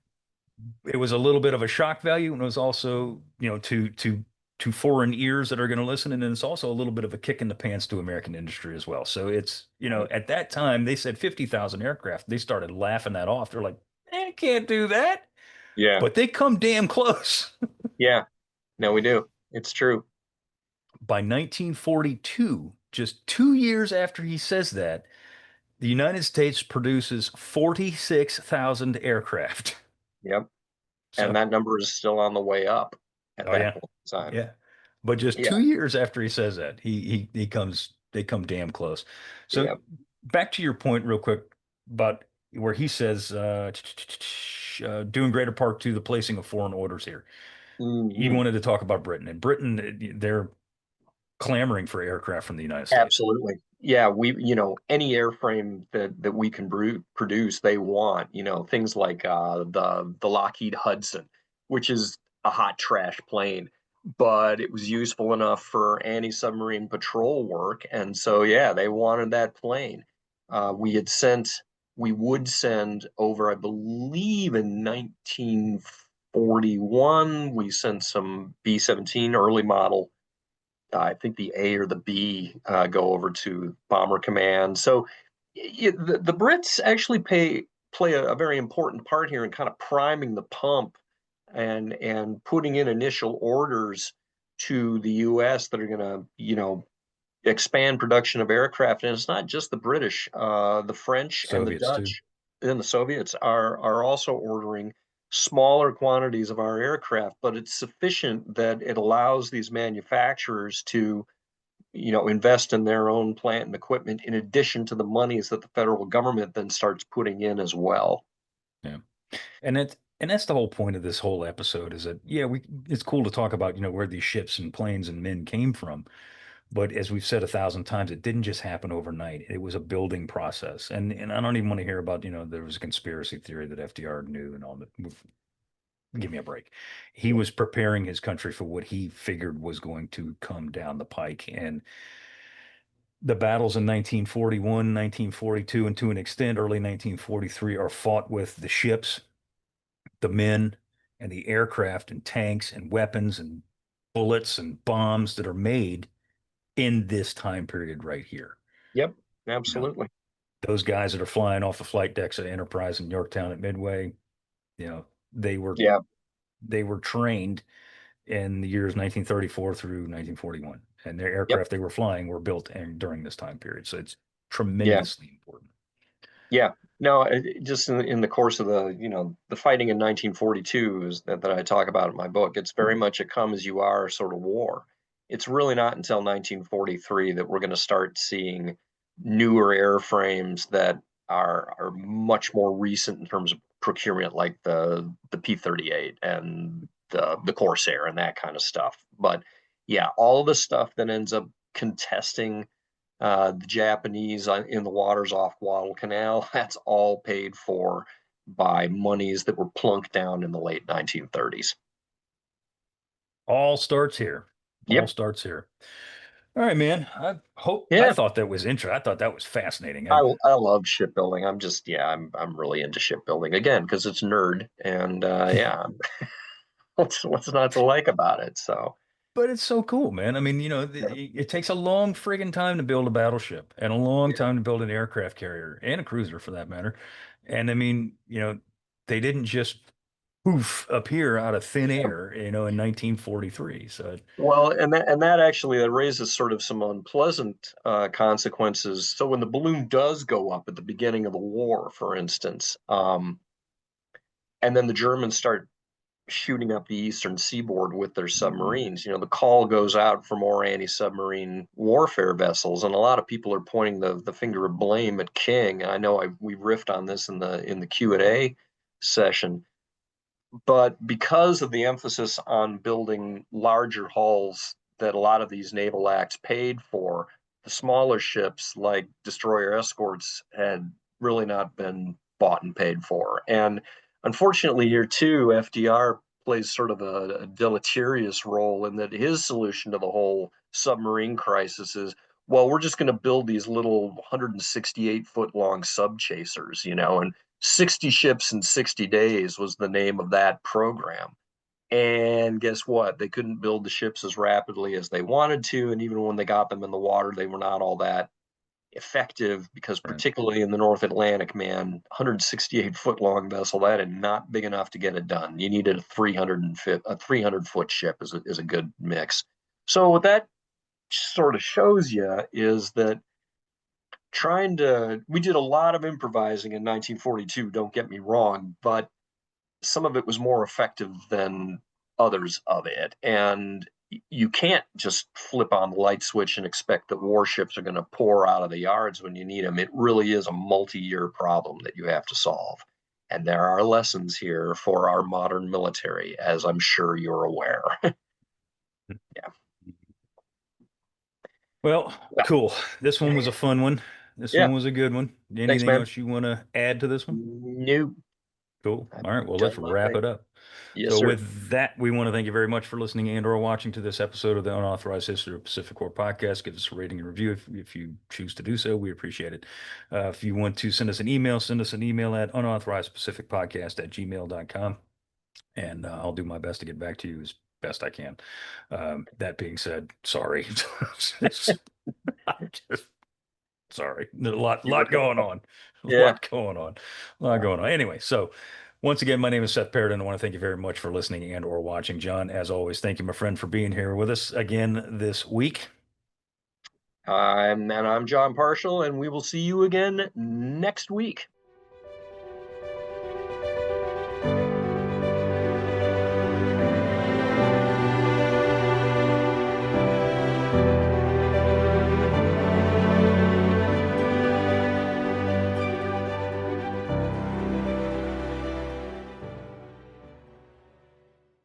It was a little bit of a shock value, and it was also, to to foreign ears that are going to listen, and then it's also a little bit of a kick in the pants to American industry as well. So it's, at that time they said 50,000 aircraft. They started laughing that off. They're like, "I can't do that," Yeah. but they come damn close. Yeah. No, we do. It's true. By 1942, just 2 years after he says that, the United States produces 46,000 aircraft. Yep. And So, that number is still on the way up at oh that yeah, point in time. yeah. But just Yeah. 2 years after he says that, he comes, they come damn close. So Yep. back to your point real quick about where he says, due in greater part to the placing of foreign orders here. He Mhm. wanted to talk about Britain, and Britain, they're clamoring for aircraft from the United States. Absolutely. Yeah, any airframe that we can produce, they want, things like the Lockheed Hudson, which is a hot trash plane, but it was useful enough for anti-submarine patrol work. And so, yeah, they wanted that plane. We would send over, I believe in 1941, we sent some B-17 early model. I think the A or the B go over to Bomber Command. So the Brits actually play a very important part here in kind of priming the pump and putting in initial orders to the U.S. that are going to, expand production of aircraft. And it's not just the British, the French and the Soviets too. Dutch and the Soviets are also ordering smaller quantities of our aircraft, but it's sufficient that it allows these manufacturers to, invest in their own plant and equipment in addition to the monies that the federal government then starts putting in as well. Yeah. And that's the whole point of this whole episode is that, yeah, it's cool to talk about, where these ships and planes and men came from. But as we've said 1,000 times, it didn't just happen overnight. It was a building process. And I don't even want to hear about, there was a conspiracy theory that FDR knew and all that. Give me a break. He Yeah. was preparing his country for what he figured was going to come down the pike. And the battles in 1941, 1942, and to an extent, early 1943 are fought with the ships, the men, and the aircraft and tanks and weapons and bullets and bombs that are made in this time period right here. Yep, You know, absolutely. those guys that are flying off the flight decks at Enterprise in Yorktown at Midway, they were Yeah, they were trained in the years 1934 through 1941, and their yep, aircraft they were flying were built during this time period. So it's yeah. tremendously important. Yeah, no, just in the course of the fighting in 1942 is that I talk about in my book. It's very much a come as you are sort of war. It's really not until 1943 that we're going to start seeing newer airframes that are much more recent in terms of procurement, like the P-38 and the Corsair and that kind of stuff. But yeah, all the stuff that ends up contesting the Japanese in the waters off Guadalcanal, that's all paid for by monies that were plunked down in the late 1930s. All starts here. All Yep. starts here. All right, man. I Yeah. thought that was interesting. I thought that was fascinating. I love shipbuilding. I'm really into shipbuilding again because it's nerd and yeah, what's not to like about it? So But it's so cool, man. I mean, yeah, it takes a long friggin' time to build a battleship and a long yeah, time to build an aircraft carrier and a cruiser for that matter. And I mean, they didn't just poof appear out of thin yeah. air, in 1943. So, Well, and that actually that raises sort of some unpleasant consequences. So when the balloon does go up at the beginning of the war, for instance, and then the Germans start shooting up the eastern seaboard with their submarines. The call goes out for more anti-submarine warfare vessels, and a lot of people are pointing the finger of blame at King. I know we riffed on this in the Q&A session, but because of the emphasis on building larger hulls that a lot of these naval acts paid for, the smaller ships like destroyer escorts had really not been bought and paid for. And unfortunately, here too, FDR plays sort of a deleterious role in that his solution to the whole submarine crisis is, well, we're just going to build these little 168-foot long sub chasers, and 60 ships in 60 days was the name of that program. And guess what? They couldn't build the ships as rapidly as they wanted to. And even when they got them in the water, they were not all that effective because, Right. particularly in the North Atlantic, man, 168-foot long vessel, that is not big enough to get it done. You needed a 300-foot ship is a good mix. So what that sort of shows you is that we did a lot of improvising in 1942, don't get me wrong, but some of it was more effective than others of it. And you can't just flip on the light switch and expect that warships are going to pour out of the yards when you need them. It really is a multi-year problem that you have to solve. And there are lessons here for our modern military, as I'm sure you're aware. Yeah. Well, cool. This one was a fun one. This Yeah. one was a good one. Thanks, Anything man. else you want to add to this one? Nope. Cool. I've All right. Well, done let's my wrap thing. it up. Yes, So sir. with that, we want to thank you very much for listening and or watching to this episode of the Unauthorized History of Pacific War podcast. Give us a rating and review if you choose to do so. We appreciate it. If you want to send us an email at unauthorizedpacificpodcast@gmail.com. And I'll do my best to get back to you as best I can. That being said, sorry. I'm just sorry. There's a lot going on. A Yeah. lot going on. A lot going on. Anyway, so once again, my name is Seth Paridon. I want to thank you very much for listening and or watching. John, as always, thank you, my friend, for being here with us again this week. I'm John Parshall, and we will see you again next week.